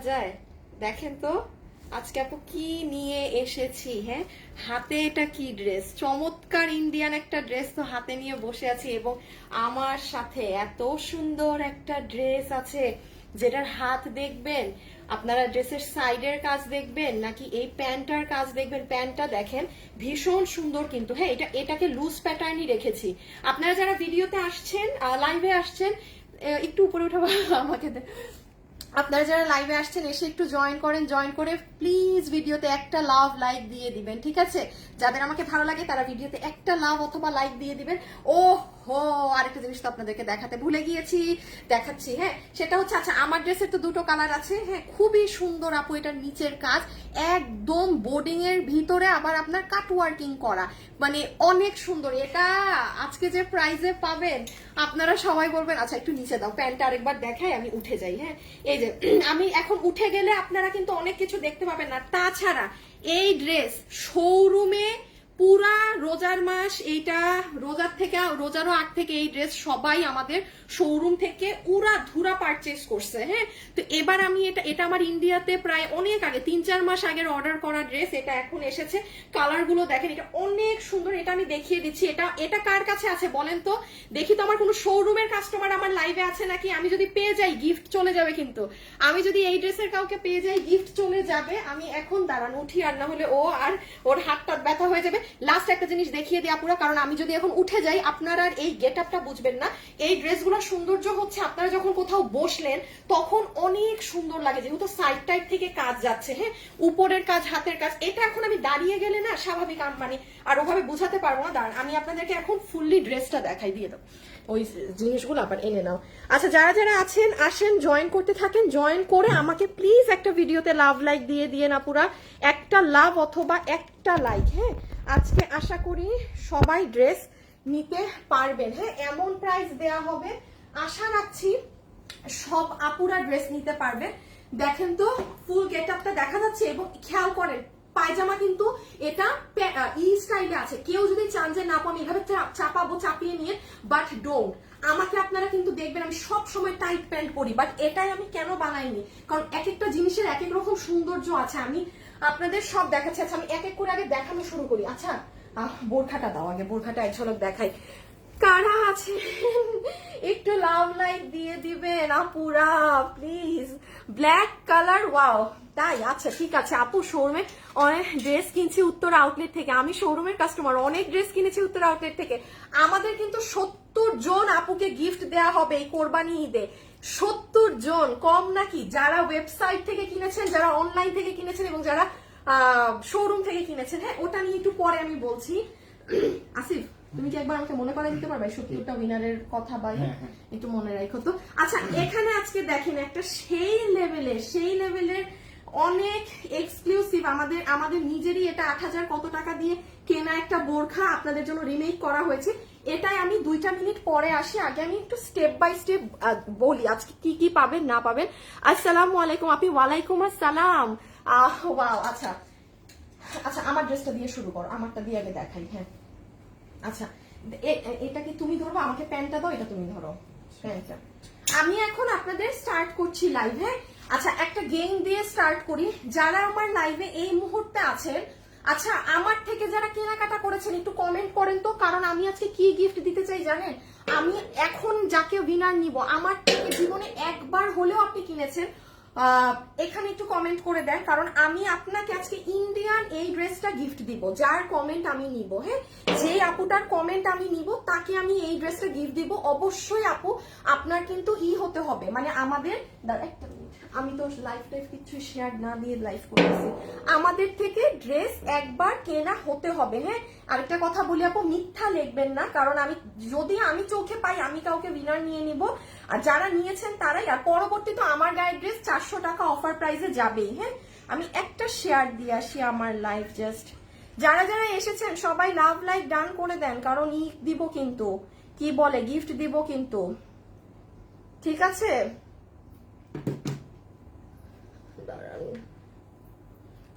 যায় দেখেন তো আজকে আপু কি নিয়ে এসেছি। হ্যাঁ, হাতে এটা কি ড্রেস, চমৎকার ইন্ডিয়ান একটা ড্রেস তো হাতে নিয়ে বসে আছি এবং আমার সাথে এত সুন্দর একটা ড্রেস আছে যেটার হাত দেখবেন আপনারা, ড্রেসের সাইডের কাজ দেখবেন নাকি এই প্যান্টটার কাজ দেখবেন। প্যান্টটা দেখেন ভীষণ সুন্দর কিন্তু। হ্যাঁ, এটাকে লুজ প্যাটার্নই রেখেছি। আপনারা যারা ভিডিওতে আসছেন, লাইভে আসছেন, একটু উপরে উঠাবো আমাকে। আপনারা যারা লাইভে আসছেন এসে একটু জয়েন করেন, জয়েন করে প্লিজ ভিডিওতে একটা লাভ লাইক দিয়ে দিবেন, ঠিক আছে? যাদের আমাকে ভালো লাগে তারা ভিডিওতে একটা লাভ অথবা লাইক দিয়ে দিবেন। ও হো, আরেকটা জিনিস তো আপনাদেরকে দেখাতে ভুলে গিয়েছি, দেখাচ্ছি। হ্যাঁ, সেটা হচ্ছে, আচ্ছা আমার ড্রেসের তো দুটো কালার আছে। হ্যাঁ, খুবই সুন্দর আপু, এটার নিচের কাজ একদম বোর্ডিং এর ভিতরে আবার আপনার কাট ওয়ার্কিং করা, মানে অনেক সুন্দর। এটা আজকে যে প্রাইজে পাবেন আপনারা সবাই বলবেন। আচ্ছা একটু নিচে দাও, প্যান্টটা আরেকবার দেখাই, আমি উঠে যাই। হ্যাঁ, এই যে আমি এখন উঠে গেলে আপনারা কিন্তু অনেক কিছু দেখতে পাবেন না। তাছাড়া এই ড্রেস শোরুমে পুরা রোজার মাস, এইটা রোজার থেকে, রোজারও আগ থেকে এই ড্রেস সবাই আমাদের শোরুম থেকে উড়া ধুরা পারচেস করছে। হ্যাঁ, তো এবার আমি এটা আমার ইন্ডিয়াতে প্রায় অনেক আগে 3-4 মাস আগের অর্ডার করা ড্রেস, এটা এখন এসেছে। কালার গুলো দেখেন, এটা অনেক সুন্দর। এটা আমি দেখিয়ে দিচ্ছি। এটা কার কাছে আছে বলেন তো দেখি তো, আমার কোনো শোরুমের কাস্টমার আমার লাইভে আছে নাকি? আমি যদি পেয়ে যাই গিফট চলে যাবে, কিন্তু আমি যদি এই ড্রেসের কাউকে পেয়ে যাই গিফট চলে যাবে। আমি এখন দাঁড়ান উঠি, আর না হলে ও আর ওর হাতটা ব্যথা হয়ে যাবে। লাস্ট একটা জিনিস দেখিয়ে দিই আপুরা, কারণ আমি যদি এখন উঠে যাই আপনারা আর এই গেট আপটা বুঝবেন না। এই ড্রেসগুলোর সৌন্দর্য হচ্ছে আপনারা যখন কোথাও বসলেন তখন অনেক সুন্দর লাগে, যেহেতু সাইড টাইড থেকে কাজ যাচ্ছে। হ্যাঁ, উপরের কাজ, হাতের কাজ। এটা এখন আমি দাঁড়িয়ে গেলে না স্বাভাবিক মানে আর ওভাবে বুঝাতে পারবো না। দাঁড়ান আমি আপনাদেরকে এখন ফুললি ড্রেসটা দেখাই, দিয়ে দাও ওই জিনিসগুলো আবার এনে নাও। আচ্ছা যারা যারা আছেন আসেন, জয়েন করতে থাকেন। জয়েন করে আমাকে প্লিজ একটা ভিডিওতে লাভ লাইক দিয়ে দিয়ে না, পুরা একটা লাভ অথবা একটা লাইক। হ্যাঁ, আজকে আশা করি সবাই ড্রেস নিতে পারবেন। হ্যাঁ, এমন প্রাইস দেয়া হবে, আশা রাখছি সব আপুরা ড্রেস নিতে পারবে। দেখেন তো ফুল গেট আপটা দেখা যাচ্ছে, এবং খেয়াল করেন পায়জামা কিন্তু এটা ই স্টাইলে আছে। কেউ যদি চান যে না আমি এভাবে চাপাবো, চাপিয়ে নিয়ে, বাট ডোন্ট। আমাকে আপনারা কিন্তু দেখবেন আমি সব সময় টাইট প্যান্ট পরি, বাট এটাই আমি কেন বানাইনি, কারণ এক একটা জিনিসের এক এক রকম সৌন্দর্য আছে। আমি আপনাদের সব দেখাচ্ছি। আচ্ছা আমি এক এক করে আগে দেখানো শুরু করি। আচ্ছা বোরখাটা দাও আগে, বোরখাটা এক ঝলক দেখাই। কারা আছে একটু লাভ লাইক দিয়ে দিবেন আপুরা প্লিজ। ব্ল্যাক কালার, ওয়াও তাই? আচ্ছা ঠিক আছে আপু, শোরুমে অনেক ড্রেস কিনছি উত্তর আউটলেট থেকে। আমি শোরুমের কাস্টমার, অনেক ড্রেস কিনেছি উত্তর আউটলেট থেকে। আমাদের কিন্তু 70 জন আপুকে গিফট দেয়া হবে এই কোরবানি ঈদে। 70 জন, কম নাকি? যারা ওয়েবসাইট থেকে কিনেছেন, যারা অনলাইন থেকে কিনেছেন এবং যারা শোরুম থেকে কিনেছেন। হ্যাঁ, ওটা নিয়ে একটু পরে আমি বলছি। আসিফ তুমি কি একবার আমাকে মনে করাই দিতে পারবে 70টা উইনারের কথা? বাই একটু মনে রাখো তো। আচ্ছা এখানে আজকে দেখেন একটা সেই লেভেলের অনেক এক্সক্লুসিভ, আমাদের নিজেরই এটা 8000 কত টাকা দিয়ে কেনা একটা বোরখা আপনাদের জন্য রিমেক করা হয়েছে। এটাই আমি 2টা মিনিট পরে আসি। আগে আমি একটু স্টেপ বাই স্টেপ বলি আজকে কি কি পাবেন না পাবেন। আসসালামু আলাইকুম আপি। ওয়ালাইকুম আসসালাম। ওয়াও, আচ্ছা আচ্ছা আমার ড্রেসটা দিয়ে শুরু করো, আমারটা দিয়ে আগে দেখাই। হ্যাঁ আচ্ছা, এটা কি তুমি ধরবো? আমাকে প্যান্টটা দাও, এটা তুমি ধরো প্যান্টটা। আমি এখন আপনাদের স্টার্ট করছি লাইভে। আচ্ছা একটা গেম দিয়ে স্টার্ট করি। যারা আমার লাইভে এই মুহূর্তে আছেন, আচ্ছা আমার থেকে যারা কেনাকাটা করেছেন একটু কমেন্ট করেন তো, কারণ আমি আজকে কি গিফট দিতে চাই জানেন? আমি এখন যাকে উইনার নিব, আমার থেকে জীবনে একবার হলেও আপনি কিনেছেন, এখানে একটু কমেন্ট করে দেন, কারণ আমি আপনাকে আজকে ইন্ডিয়ান এই ড্রেসটা গিফট দিব। যার কমেন্ট আমি নিব, হ্যাঁ যে আপুটার কমেন্ট আমি নিব তাকে আমি এই ড্রেসটা গিফট দিব। অবশ্যই আপু আপনার কিন্তু হতে হবে, মানে আমাদের একটা মিনিট, আমি তো লাইফ কিছু শেয়ার না দিয়ে লাইভ করতেছি। আমাদের থেকে ড্রেস একবার কেনা হতে হবে। হ্যাঁ, আরেকটা কথা বলি আপু, মিথ্যা লিখবেন না, কারণ যদি আমি চোখে পাই আমি কাউকে উইনার নিয়ে নিব, আর যারা নিয়েছেন তারাই। আর পরবর্তীতে আমার গায়ের ড্রেস 400 টাকা অফার প্রাইসে যাবেই। হ্যাঁ, আমি একটা শেয়ার দিয়ে আসি আমার লাইভ। জাস্ট যারা যারা এসেছেন সবাই লাভ লাইক ডান করে দেন, কারণ দিব কিন্তু, কি বলে গিফট দিব কিন্তু, ঠিক আছে?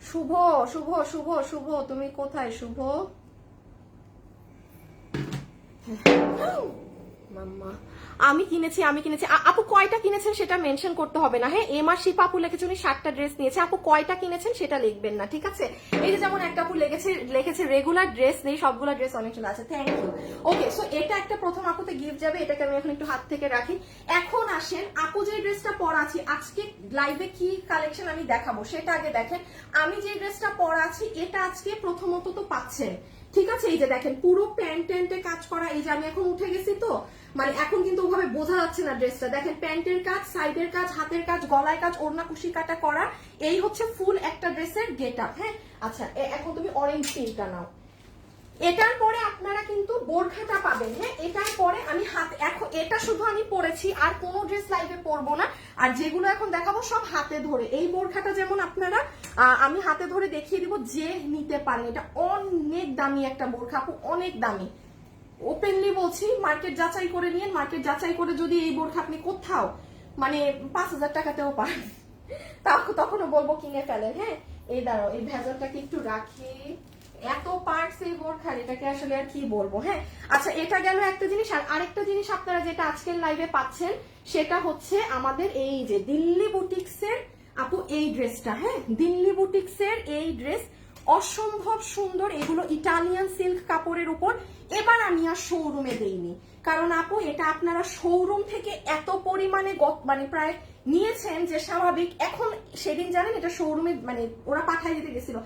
শুভ শুভ শুভ শুভ, তুমি কোথায় শুভ? মাম্মা আমি কিনেছি আপু কয়টা কিনেছেন সেটা মেনশন করতে হবে না, হ্যাঁ। এম আর শিপা আপু লিখেছে উনি 7টা ড্রেস নিয়েছে, আপু কয়টা কিনেছেন সেটা লিখবেন না, ঠিক আছে। এই যে যেমন একটা আপু লিখেছে রেগুলার ড্রেস নেই, সবগুলা ড্রেস অনেক সুন্দর আছে, থ্যাংক ইউ। ওকে, সো এটা একটা প্রথম আপুতে গিফট যাবে, এটাকে আমি এখন একটু হাত থেকে রাখি। এখন আসেন আপু যে ড্রেসটা পরা আছি আজকে লাইভে কি কালেকশন আমি দেখাবো সেটা আগে দেখেন। আমি যে ড্রেসটা পরা আছি এটা আজকে প্রথমত তো পাচ্ছেন, ঠিক আছে। এই যে দেখেন পুরো প্যান্টে কাজ করা, এই যে আমি এখন উঠে গেছি তো মানে এখন কিন্তু ওভাবে বোঝা যাচ্ছে না ড্রেসটা, দেখেন প্যান্টের কাজ, সাইডের কাজ, হাতের কাজ, গলায় কাজ, ওড়না কুশি কাটা করা, এই হচ্ছে ফুল একটা ড্রেসের গেট আপ, হ্যাঁ। আচ্ছা এখন তুমি অরেঞ্জ পিঙ্কটা নাও। এটার পরে আপনারা কিন্তু বোরখাটা পাবেন, হ্যাঁ। এটার পরে আমি এখন এটা শুধু আমি পরেছি, আর কোনো ড্রেস লাইভে পরবো না, আর যেগুলো এখন দেখাবো সব হাতে ধরে। এই বোরখাটা যেমন আপনারা আমি হাতে ধরে দেখিয়ে দিব, যে নিতে পারেন এটা অনেক দামি একটা বোরখা আপু, অনেক দামি, ওপেনলি বলছি। মার্কেট যাচাই করে নিন, মার্কেট যাচাই করে যদি এই বোরখা আপনি কোথাও মানে 5000 টাকাতেও পান তখনও বলবো কিনে ফেলেন, হ্যাঁ। এই দাঁড়াও, এই ভেজালটাকে একটু রাখি, এত পার্টস এই বোরখার, এটাকে আসলে আর কি বলবো, হ্যাঁ। আচ্ছা এটা গেল একটা জিনিস, আর আরেকটা জিনিস আপনারা যেটা আজকের লাইভে পাচ্ছেন সেটা হচ্ছে আমাদের এই যে দিল্লি বুটিক্সের আপু এই ড্রেসটা, হ্যাঁ। দিল্লি বুটিক্সের এই ড্রেস অসম্ভব সুন্দর, এগুলো ইটালিয়ান সিল্ক কাপড়ের উপর। এবার আমি আর শোরুমে দেইনি, কারণ আপু এটা আপনারা শোরুম থেকে এত পরিমাণে মানে প্রায় নিয়েছেন যে স্বাভাবিক। এখন সেদিন জানেন এটা শোরুমে মানে ওরা পাঠাই দিতে গেছিল,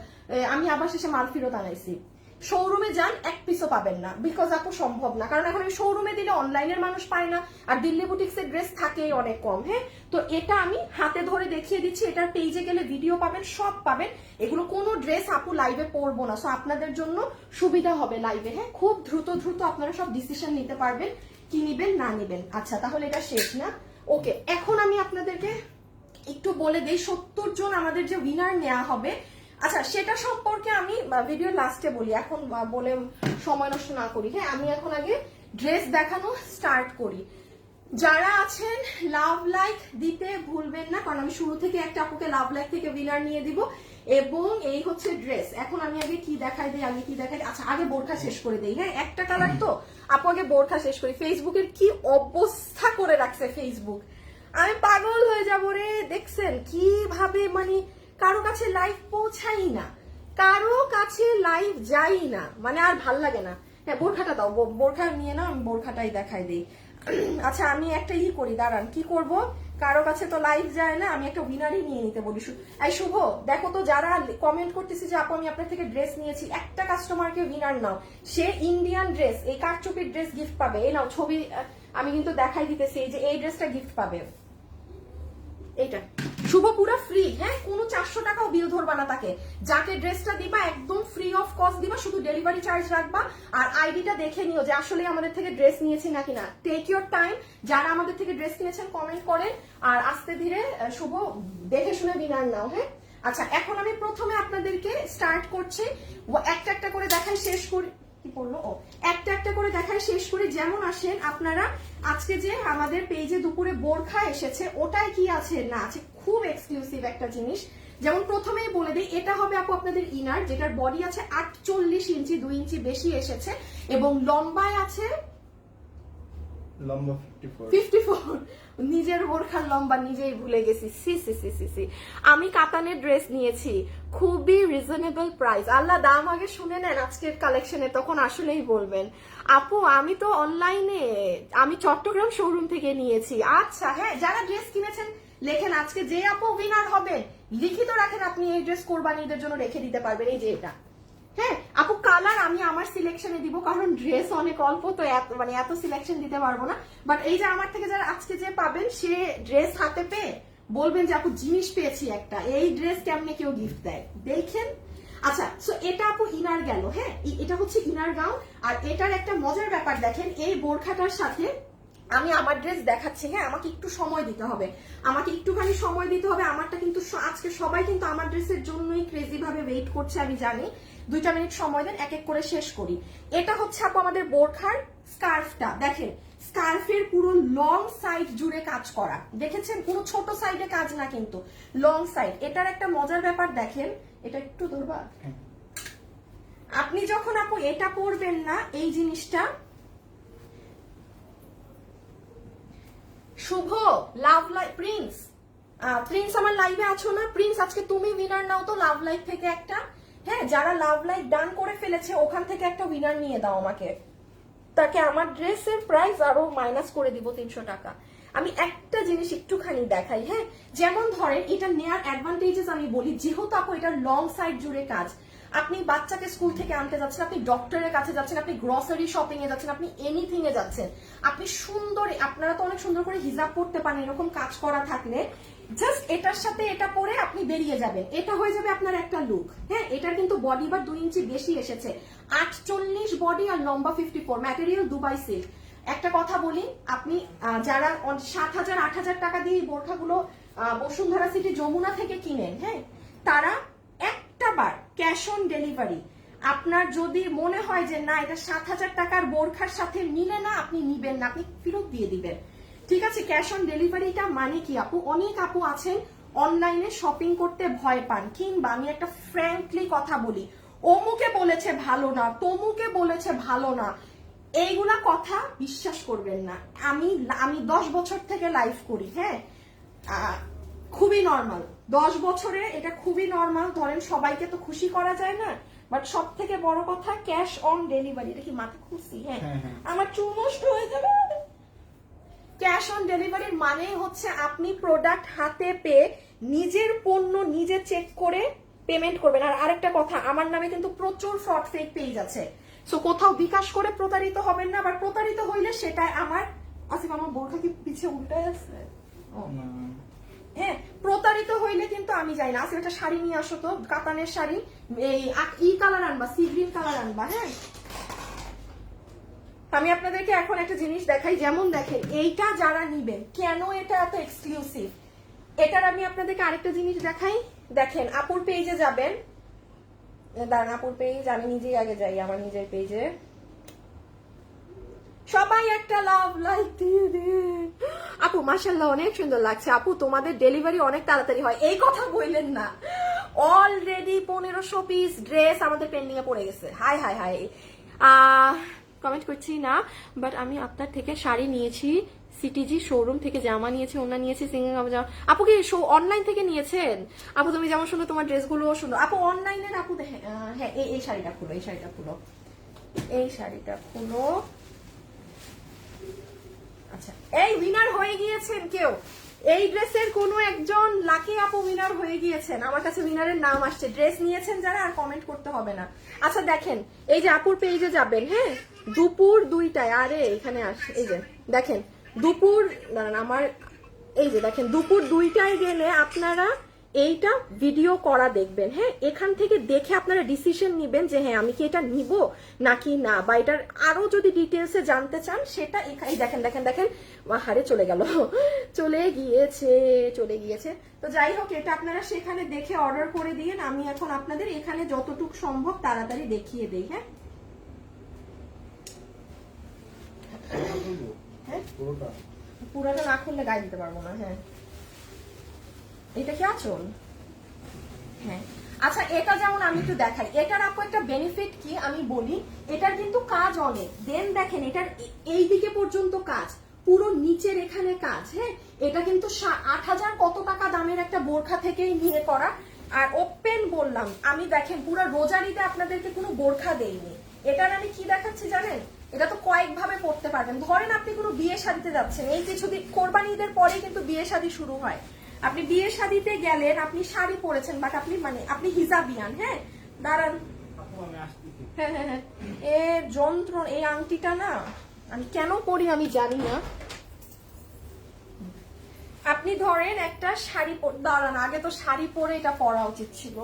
আমি আবার শেষে মাল ফেরত আনাইছি। শোরুমে যান, এক পিসও পাবেন না, বিকজ আপু সম্ভব না, কারণ এখন আমি শোরুমে দিলে অনলাইনের মানুষ পায় না, আর দিল্লি বুটিক্সের ড্রেস থাকেই অনেক কম, হ্যাঁ। তো এটা আমি হাতে ধরে দেখিয়ে দিচ্ছি, এটার পেজে গেলে ভিডিও পাবেন, সব পাবেন। এগুলো কোনো ড্রেস আপু লাইভে পরবো না, সো আপনাদের জন্য সুবিধা হবে লাইভে, হ্যাঁ। খুব দ্রুত আপনারা সব ডিসিশন নিতে পারবেন কি নিবেন না নিবেন। আচ্ছা তাহলে এটা শেষ না, ওকে। এখন আমি আপনাদেরকে একটু বলে দেই 70 জন আমাদের যে উইনার নেওয়া হবে, আচ্ছা সেটা সম্পর্কে আমি ভিডিও লাস্টে বলি, এখন বলে সময় নষ্ট না করি, হ্যাঁ। আমি এখন আগে ড্রেস দেখানো স্টার্ট করি। যারা আছেন লাভ লাইক দিতে ভুলবেন না, কারণ আমি শুরু থেকে একটা আপুকে লাভ লাইক থেকে উইনার নিয়ে দিব। এবং এই হচ্ছে ড্রেস। এখন আমি আগে কি দেখাই দিই, আচ্ছা আগে বোরখা শেষ করে দেই, হ্যাঁ। একটা কালার তো আপু, আগে বোরখা শেষ করি। ফেসবুকের কি অবস্থা করে রাখছে ফেসবুক, আমি পাগল হয়ে যাবো রে। দেখছেন কিভাবে মানে কারো কাছে লাইভ পৌঁছাই না, কারো কাছে লাইভ যাই না, মানে আর ভাল লাগে না। হ্যাঁ বোরখাটা দাও, বোরখা নিয়ে নাও, আমি বোরখাটাই দেখাই দিই। আচ্ছা আমি একটা করি, দাঁড়ান কি করব, কারো কাছে তো লাইভ যায় না, আমি একটা উইনারই নিয়ে নিতে বলি। এই শুভ দেখো তো, যারা কমেন্ট করতেছি যে আপু আমি আপনার থেকে ড্রেস নিয়েছি, একটা কাস্টমারকে উইনার নাও, সে ইন্ডিয়ান ড্রেস এই কারচুপির ড্রেস গিফট পাবে। এই নাও ছবি আমি কিন্তু দেখাই দিতেছি, এই যে এই ড্রেসটা গিফট পাবে, এইটা শুভ পুরো ফ্রি, হ্যাঁ। কোনো 400 টাকাও বিল ধরবা না তাকে, যাকে ড্রেসটা দিবা একদম ফ্রি অফ কস্ট দিবা, শুধু ডেলিভারি চার্জ রাখবা। আর আইডিটা দেখে নিও যে আসলে আমাদের থেকে ড্রেস নিয়েছি নাকি না। টেক ইউর টাইম, যারা আমাদের থেকে ড্রেস কিনেছেন কমেন্ট করেন, আর আস্তে ধীরে শুভ দেখে শুনে বিনার নাও, হ্যাঁ। আচ্ছা এখন আমি প্রথমে আপনাদেরকে স্টার্ট করছি, একটা একটা করে দেখাই শেষ করি, কি পড়লো, ও একটা একটা করে দেখায় শেষ করি। যেমন আসেন আপনারা আজকে যে আমাদের পেজে দুপুরে বোরখা এসেছে, ওটাই কি আছে না আছে, খুব এক্সক্লুসিভ একটা জিনিস। যেমন প্রথমেই বলে দিই, এটা হবে আপু আপনাদের ইনার, যেটার বডি আছে 48 ইঞ্চি, 2 ইঞ্চি বেশি এসেছে, এবং লম্বায় আছে লম্বা 54। নিজের বোরখার লম্বা নিজেই ভুলে গেছি, সি সি সি সি সি। আমি কাতানের ড্রেস নিয়েছি, খুবই রিজনেবল প্রাইস। আল্লাহ দাম আগে শুনে নেন আজকের কালেকশনে, তখন আসলেই বলবেন। আপু আমি তো অনলাইনে, আমি চট্টগ্রাম শোরুম থেকে নিয়েছি। আচ্ছা হ্যাঁ, যারা ড্রেস কিনেছেন লেখেন, আজকে যে আপু উইনার হবে লিখিত রাখেন, আপনি এই ড্রেস কোরবানিদের জন্য রেখে দিতে পারবেন। এই যে এটা, হ্যাঁ আপু কালার আমি আমার সিলেকশনে দিব, কারণ ড্রেস অনেক অল্প তো এত সিলেকশন দিতে পারবো না। বাট এই যে আমার থেকে যারা আজকে যে পাবেন, সে ড্রেস হাতে পেয়ে বলবেন যে আপু জিনিস পেয়েছি একটা, এই ড্রেস কেমনে কেউ গিফট দেয় দেখেন। আচ্ছা সো এটা আপু ইনার গেল, হ্যাঁ এটা হচ্ছে ইনার গাউন। আর এটার একটা মজার ব্যাপার দেখেন, এই বোরখাটার সাথে আমি আমার ড্রেস দেখাচ্ছি, হ্যাঁ আমাকে একটু সময় দিতে হবে, আমাকে একটুখানি সময় দিতে হবে। আমারটা কিন্তু আজকে সবাই কিন্তু আমার ড্রেসের জন্যই ক্রেজি ভাবে ওয়েট করছে, আমি জানি। 2টা মিনিট সময় দেন, এক এক করে শেষ করি। এটা হচ্ছে আপু আমাদের বোরখার স্কার্ফটা, দেখেন স্কার্ফের পুরো লং সাইড জুড়ে কাজ করা, দেখেছেন পুরো ছোট সাইডে কাজ না, কিন্তু লং সাইড। এটার একটা মজার ব্যাপার দেখেন, এটা একটু ধরবা, আপনি যখন আপু এটা পরবেন না, এই জিনিসটা শুভ, লাভ লাইফ, প্রিন্স, প্রিন্স আমার লাইভে আছো না? প্রিন্স আজকে তুমি উইনার নাও তো লাভ লাইফ থেকে একটা। হ্যাঁ, যারা লাভ লাইফ ডান করে ফেলেছে ওখান থেকে একটা উইনার নিয়ে দাও আমাকে, তাকে আমার ড্রেসের প্রাইস আরো মাইনাস করে দিব 300 টাকা। আমি একটা জিনিস একটুখানি দেখাই। হ্যাঁ, যেমন ধরেন এটা নেয়ার অ্যাডভান্টেজেস আমি বলি, যেহেতু আপু এটা লং সাইড জুড়ে কাজ, আপনি বাচ্চাকে স্কুল থেকে আনতে যাচ্ছেন, আপনি ডক্টরের কাছে যাচ্ছেন, আপনি গ্রসারি শপিং এ যাচ্ছেন, আপনি এনিথিং এ যাচ্ছেন, আপনি সুন্দর, আপনারা তো অনেক সুন্দর করে হিজাব পড়তে পারেন এরকম কাজ করা থাকলে, জাস্ট এটার সাথে এটা পরে আপনি বেরিয়ে যাবেন, এটা হয়ে যাবে আপনার একটা লুক। হ্যাঁ, এটার কিন্তু বডি বা 2 ইঞ্চি বেশি এসেছে, 48 বডি আর লম্বা 54, ম্যাটেরিয়াল দুবাই সিল্ক। একটা কথা বলি, আপনি যারা 7,000 8,000 টাকা দিয়ে বোরখাগুলো বসুন্ধরা সিটি যমুনা থেকে কিনেন, হ্যাঁ, তারা একটা বার ক্যাশ অন ডেলিভারি, আপনার যদি মনে হয় যে না এটা 7,000 টাকার বোরখার সাথে মিলে না, আপনি নিবেন না, আপনি ফেরত দিয়ে দিবেন। ঠিক আছে, ক্যাশ অন ডেলিভারিটা মানে কি আপু, অনেক আপু আছেন অনলাইনে শপিং করতে ভয় পান, কিংবা আমি একটা ফ্র্যাঙ্কলি কথা বলি, অমুকে বলেছে ভালো না, তমুকে বলেছে ভালো না, এইগুলা কথা বিশ্বাস করবেন না। আমি 10 বছর থেকে লাইভ করি। হ্যাঁ, খুবই নর্মাল, 10 বছরে এটা খুবই নর্মাল। ধরেন সবাইকে তো খুশি করা যায় না, বাট সব থেকে বড় কথা ক্যাশ অন ডেলিভারি। এটা কি মাথা খুশি? হ্যাঁ, আমার চুল নষ্ট হয়ে যাবে। ক্যাশ অন ডেলিভারির মানে হচ্ছে আপনি প্রোডাক্ট হাতে পেয়ে নিজের পণ্য নিজে চেক করে পেমেন্ট করবেন। আর আরেকটা কথা, আমার নামে কিন্তু প্রচুর ফ্রড ফেক পেজ আছে, সো কোথাও বিকাশ করে প্রতারিত হবেন না। আবার প্রতারিত হইলে সেটা আমার আসিফ, আমার বোরখা কি পিছিয়ে উল্টায় আছে? হ্যাঁ, প্রতারিত হইলে কিন্তু আমি যাই না। আসিফ একটা শাড়ি নিয়ে আসো তো, কাতানের শাড়ি, এই কালার আনবা, সি গ্রিন কালার আনবা। হ্যাঁ, আমি আপনাদেরকে এখন একটা জিনিস দেখাই। যেমন দেখেন, এইটা যারা নিবেন, কেন এটা এত এক্সক্লুসিভ, এটার আমি আপনাদেরকে আরেকটা জিনিস দেখাই। দেখেন, আপুর পেজে যাবেন, দাঁড়ান, আপুর পেজ আমি নিজেই আগে যাই, আমার নিজের পেজে। সবাই একটা লাভ লাইক দিয়ে দিন। আপু মাশাআল্লাহ অনেক সুন্দর লাগছে। আপু তোমাদের ডেলিভারি অনেক তাড়াতাড়ি হয়, এই কথা বললেন না। অলরেডি 1500 পিস ড্রেস আমাদের পেন্ডিং এ পড়ে গেছে। হাই হাই হাই, কমেন্ট করছি না, বাট আমি আপনার থেকে শাড়ি নিয়েছি, সিটিজি শোরুম থেকে জামা নিয়েছি, ওনা নিয়েছি, সিঙ্গেল জামা। আপু কি অনলাইন থেকে নিয়েছেন? আপু তুমি যেমন সুন্দর, তোমার ড্রেসগুলো সুন্দর। আপু অনলাইনের আপু, হ্যাঁ এই শাড়িটা খুলো, এই শাড়িটা খুলো, এই শাড়িটা খুলো। আচ্ছা, এই উইনার হয়ে গিয়েছেন কেউ, এই ড্রেসের কোনো একজন লাকি আপু উইনার হয়ে গিয়েছেন। আমার কাছে উইনারের নাম আসছে, ড্রেস নিয়েছেন যারা, আর কমেন্ট করতে হবে না। আচ্ছা দেখেন, এই যে আপুর পেজে যাবেন, হ্যাঁ, দুপুর 2টায়, আরে এখানে আসে, এই যে দেখেন দুপুর, আমার এই যে দেখেন দুপুর 2টায় গেলে আপনারা এইটা ভিডিও করা দেখবেন। হ্যাঁ, এখান থেকে দেখে আপনারা ডিসিশন নিবেন যে হ্যাঁ আমি কি এটা নিব নাকি না, বা এটার আরো যদি ডিটেলসে জানতে চান সেটা এখানে দেখেন। দেখেন দেখেন, হারে চলে গেল, চলে গিয়েছে। তো যাই হোক, এটা আপনারা সেখানে দেখে অর্ডার করে দিয়েন। আমি এখন আপনাদের এখানে যতটুকু সম্ভব তাড়াতাড়ি দেখিয়ে দেই। হ্যাঁ, পুরোটা না খুললে গায়ে দিতে পারবো না। হ্যাঁ, এটা কি আঁচল? হ্যাঁ, আচ্ছা এটা যেমন আমি একটু দেখাই, এটার আপু একটা বেনিফিট কি আমি বলি, এটার কিন্তু কাজ অনেক। দেন দেখেন, এটার এই দিকে পর্যন্ত কাজ, পুরো নিচের এখানে কাজ। হ্যাঁ, এটা কিন্তু 8,000 কত টাকা দামের একটা বোরখা থেকেই নিয়ে করা। আর ওপেন বললাম আমি, দেখেন পুরো রোজারিতে আপনাদেরকে কোনো বোরখা দেইনি। এটার আমি কি দেখাচ্ছি জানেন, এটা তো কয়েকভাবে পড়তে পারবেন। ধরেন আপনি কোনো বিয়ে শাদিতে যাচ্ছেন, এই কিছুদিন কোরবানি ঈদের পরে কিন্তু বিয়ে শাদী শুরু হয়, আপনি বিয়ে শাদিতে গেলেন, আপনি শাড়ি পরেছেন, বাট আপনি হিজাবিয়ান। হ্যাঁ, দাঁড়ান, হ্যাঁ হ্যাঁ হ্যাঁ, এর যন্ত্র, এই আংটিটা না আমি কেন পরি আমি জানি না। আপনি ধরেন একটা শাড়ি, দাঁড়ান আগে তো শাড়ি পরে এটা পরা উচিত ছিল,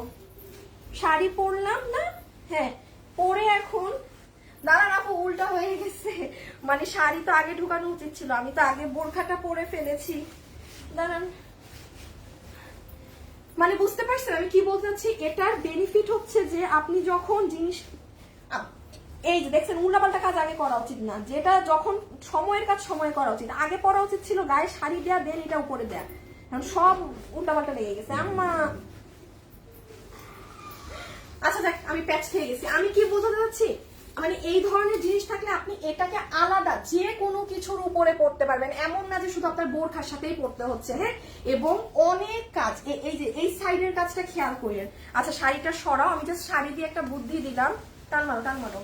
শাড়ি পরলাম না, হ্যাঁ পরে এখন, দাঁড়ান আপু উল্টা হয়ে গেছে, মানে শাড়ি তো আগে ঢুকানো উচিত ছিল, আমি তো আগে বোরখাটা পরে ফেলেছি। দাঁড়ান, মানে বুঝতে পারছেন আমি কি বলতে চাচ্ছি। এটার বেনিফিট হচ্ছে যে আপনি যখন জিনিস, এই যে দেখছেন উল্টাপাল্টা কাজ আগে করা উচিত না, যেটা যখন সময়ের কাজ সময় করা উচিত। আগে পরা উচিত ছিল গায়ে শাড়ি দেয়া, দেন এটা উপরে দেয়া, কারণ সব উল্টাপাল্টা লেগে গেছে। আম্মা, আচ্ছা দেখ আমি প্যাচ খেয়ে গেছি। আমি কি বোঝাতে চাচ্ছি, মানে এই ধরনের জিনিস থাকলে আপনি এটাকে আলাদা যে কোনো কিছুর উপরে পড়তে পারবেন, এমন না যে শুধু আপনার বোরখার সাথেই পড়তে হচ্ছে। হ্যাঁ, এবং অনেক কাজ, এই যে এই সাইডের কাজটা খেয়াল করেন। আচ্ছা শাড়িটা সরাও, আমি জাস্ট শাড়ি দিয়ে একটা বুদ্ধি দিলাম, টান মারো টান মারো।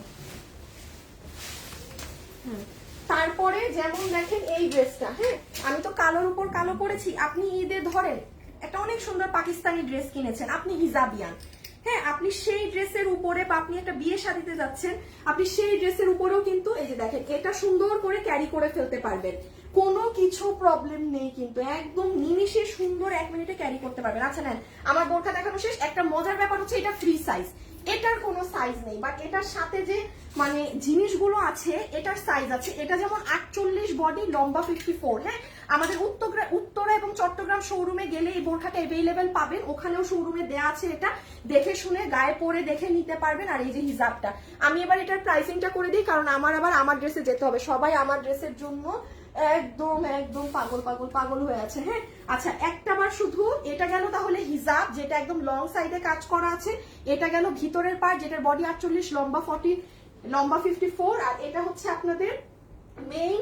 তারপরে যেমন দেখেন এই ড্রেসটা, হ্যাঁ আমি তো কালোর উপর কালো পরেছি, আপনি ঈদে ধরেন একটা অনেক সুন্দর পাকিস্তানি ড্রেস কিনেছেন, আপনি হিজাবিয়ান, হ্যাঁ আপনি সেই ড্রেসের উপরে বা আপনি একটা বিয়ে শাদিতে যাচ্ছেন, আপনি সেই ড্রেসের উপরেও কিন্তু এই যে দেখেন এটা সুন্দর করে ক্যারি করে ফেলতে পারবেন, কোনো কিছু প্রবলেম নেই কিন্তু, একদম নিমিষে সুন্দর 1 মিনিটে ক্যারি করতে পারবেন। আচ্ছা নেন, আমার বোরখা দেখানো শেষ। একটা মজার ব্যাপার হচ্ছে এটা ফ্রি সাইজ, এটার কোনো সাইজ নেই, বাট এটার সাথে যে মানে জিনিসগুলো আছে এটার সাইজ আছে। এটা যেমন 48 বডি, লম্বা 54। হ্যাঁ, আমাদের উত্তরা এবং চট্টগ্রাম শোরুমে গেলে এই বোরখাটা অ্যাভেলেবেল পাবেন, ওখানেও শোরুমে দেয়া আছে, এটা দেখে শুনে গায়ে পরে দেখে নিতে পারবেন। আর এই যে হিজাবটা, আমি এবার এটার প্রাইসিংটা করে দিই, কারণ আমার ড্রেসে যেতে হবে, সবাই আমার ড্রেসের জন্য একদম একদম পাগল পাগল পাগল হয়ে আছে। হ্যাঁ, আচ্ছা একটা বার শুধু এটা গেল তাহলে হিজাব, যেটা একদম লং সাইডে কাজ করা আছে, এটা গেল ভিতরের পার্ট যেটার বডি 48, লম্বা 40, লম্বা 54। আর এটা হচ্ছে আপনাদের মেইন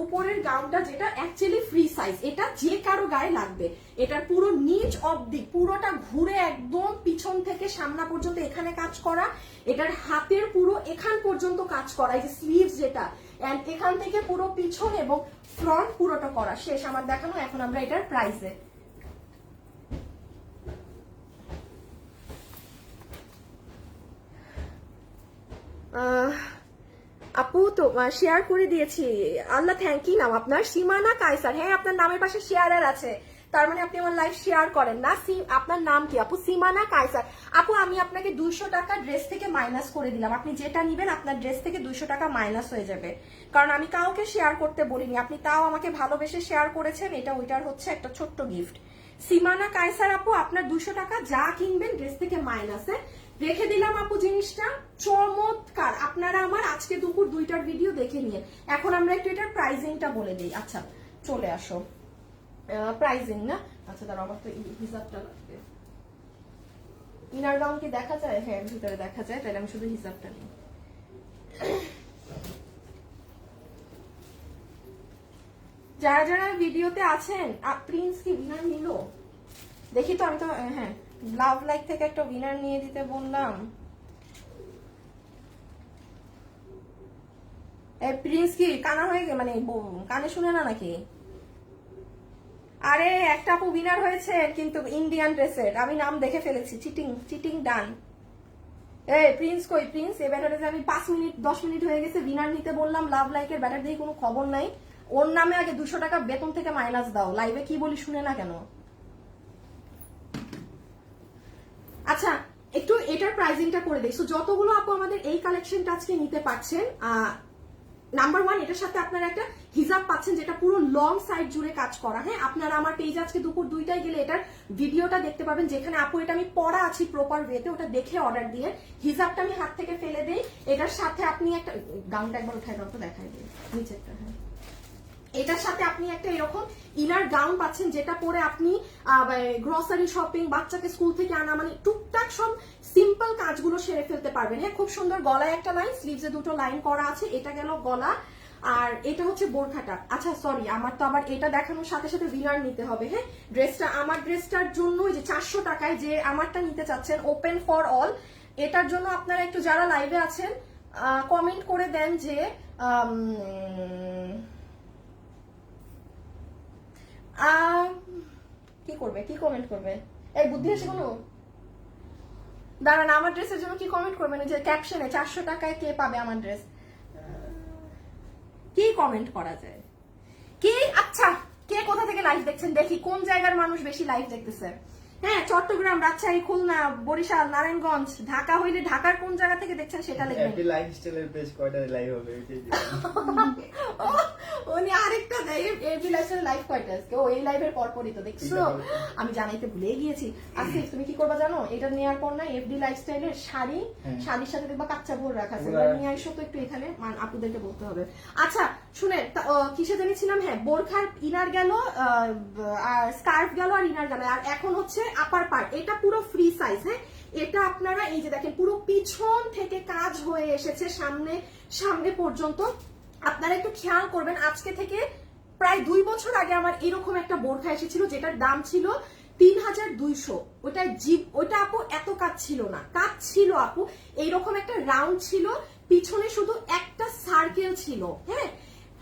উপরের গাউনটা, যেটা অ্যাকচুয়ালি ফ্রি সাইজ, এটা যে কারো গায়ে লাগবে। এটার পুরো নিচ অবধি পুরোটা ঘুরে একদম পিছন থেকে সামনা পর্যন্ত এখানে কাজ করা, এটার হাতের পুরো এখান পর্যন্ত কাজ করা, এই যে স্লিভস যেটা, এন্ড এখান থেকে পুরো পিছন এবং ফ্রন্ট পুরোটা করা শেষ আমার দেখানো। এখন আমরা এটার প্রাইসে আপু তো শেয়ার করে দিয়েছি, আল্লাহ থ্যাংক ইউ নাম আপনার সীমানা কায়সার। হ্যাঁ আপনার নামের পাশে শেয়ারার আছে, তার মানে আপনি আমার লাইভ শেয়ার করেন না। আপনার নাম কি আপু? সীমানা কায়সার। আপু আমি আপনাকে 200 টাকা ড্রেস থেকে মাইনাস করে দিলাম, আপনি যেটা নিবেন আপনার ড্রেস থেকে 200 টাকা মাইনাস হয়ে যাবে, কারণ আমি কাউকে শেয়ার করতে বলিনি, আপনি তাও আমাকে ভালোবেসে শেয়ার করেছেন, এটা ওইটার হচ্ছে একটা ছোট্ট গিফট। সীমানা কায়সার আপু, আপনার 200 টাকা যা কিনবেন ড্রেস থেকে মাইনাসে রেখে দিলাম আপু। জিনিসটা চমৎকার, আপনারা আমার আজকে দুপুর 2টার ভিডিও দেখে নিয়ে। এখন আমরা একটু এটার প্রাইজিংটা বলে দিই। আচ্ছা চলে আসো, প্রাইজিং না, আচ্ছা দাঁড়াও আমার তো হিসাবটা লাগবে। ইনার গাউন কি দেখা যায়? হ্যাঁ ভিতরে দেখা যায়, তাহলে আমি শুধু হিসাবটা নিই। যারা যারা ভিডিওতে আছেন, প্রিন্স কি উইনার নিল দেখি তো, আমি তো হ্যাঁ লাভ লাইক থেকে একটা উইনার নিয়ে দিতে বললাম। প্রিন্স কি কানা হয়ে মানে কানে শুনে না নাকি? আরে একটা আপু উইনার হয়েছে কিন্তু ইন্ডিয়ান ড্রেসের, আমি নাম দেখে ফেলেছি, চিটিং চিটিং ডান। এই প্রিন্স কই? প্রিন্স এবার হলে আমি 5 মিনিট 10 মিনিট হয়ে গেছে উইনার নিতে বললাম, লাভ লাইকের ব্যাটার দিয়ে কোনো খবর নাই। ওর নামে আগে 200 টাকা বেতন থেকে মাইনাস দাও, লাইভে কি বলি শুনে না কেন? আচ্ছা একটু এটার প্রাইসিংটা করে দেখছো, যতগুলো আপু আমাদের এই কালেকশনটা আজকে নিতে পারছেন, নাম্বার 1 এটার সাথে আপনারা একটা হিজাব পাচ্ছেন যেটা পুরো লং সাইড জুড়ে কাজ করা। হ্যাঁ আপনারা আমার পেজে আজকে দুপুর 2টায় গেলে এটার ভিডিওটা দেখতে পাবেন, যেখানে আপু এটা আমি পরা আছি প্রপার ওয়েতে, ওটা দেখে অর্ডার দিয়ে হিজাবটা আমি হাত থেকে ফেলে দেই। এটার সাথে আপনি একটা গাউনটা একবার উঠাই দাও তো, দেখাই দিই নিচেরটা। হ্যাঁ এটার সাথে আপনি একটা এরকম ইনার গাউন পাচ্ছেন, যেটা পরে আপনি গ্রসারি শপিং, বাচ্চাকে স্কুল থেকে আনা, মানে টুকটাক সব সিম্পল কাজগুলো সেরে ফেলতে পারবেন। হ্যাঁ খুব সুন্দর, গলায় একটা লাইন, স্লিভসে 2টো লাইন করা আছে, এটা গেল গলা। আর এটা হচ্ছে বোরখাটা। আচ্ছা সরি, আমার তো আবার এটা দেখানোর সাথে সাথে উইনার নিতে হবে। হ্যাঁ ড্রেসটা, আমার ড্রেসটার জন্য যে 400 টাকায় যে আমারটা নিতে চাচ্ছেন, ওপেন ফর অল, এটার জন্য আপনারা একটু যারা লাইভে আছেন কমেন্ট করে দেন যে কি করবে, কি কমেন্ট করবে? এই বুদ্ধি আছে কোনো? দাঁড়ান, আমার ড্রেসের জন্য কি কমেন্ট করবেন? যে ক্যাপশনে 400 টাকায় কে পাবে আমার ড্রেস, কি কমেন্ট করা যায়? কি আচ্ছা কে কোথা থেকে লাইভ দেখছেন দেখি, কোন জায়গার মানুষ বেশি লাইভ দেখতেছে? হ্যাঁ চট্টগ্রাম, রাজশাহী, খুলনা, বরিশাল, নারায়ণগঞ্জ, ঢাকা হইলে ঢাকার কোন জায়গা থেকে দেখছেন সেটা লিখবেন। এফডি লাইফস্টাইলের পেজ কয়টা লাইভ হবে উনি আরেকটা দেয়, এফডি লাইফস্টাইল লাইভ কয়টা আজকে? ও এই লাইভের পরপরই তো দেখছো, আমি জানাইতে ভুলে গিয়েছি। আজকে তুমি কি করবা জানো? এটা নেওয়ার পর না এফডি লাইফস্টাইলের শাড়ির সাথে দেখবা কাচ্চা ভোর রাখা আছে, নিয়ে আইসো তো একটু এখানে, আপুদেরকে বলতে হবে। আচ্ছা শুনেন কিসে জানিয়েছিলাম, হ্যাঁ বোরখার ইনার গেল আর স্কার্ফ গেল আর ইনার গেল, আর এখন হচ্ছে আপার পার্ট। এটা পুরো ফ্রি সাইজ। হ্যাঁ, এটা আপনারা এই যে দেখেন পুরো পিছন থেকে কাজ হয়ে এসেছে সামনে পর্যন্ত। আপনারা একটু খেয়াল করবেন, আজকে থেকে প্রায় 2 বছর আগে আমার এরকম একটা বোরখা এসেছিল যেটার দাম ছিল 3200। ওটা আপু এত কাজ ছিল না, কাজ ছিল আপু এইরকম একটা রাউন্ড ছিল, পিছনে শুধু একটা সার্কেল ছিল। হ্যাঁ,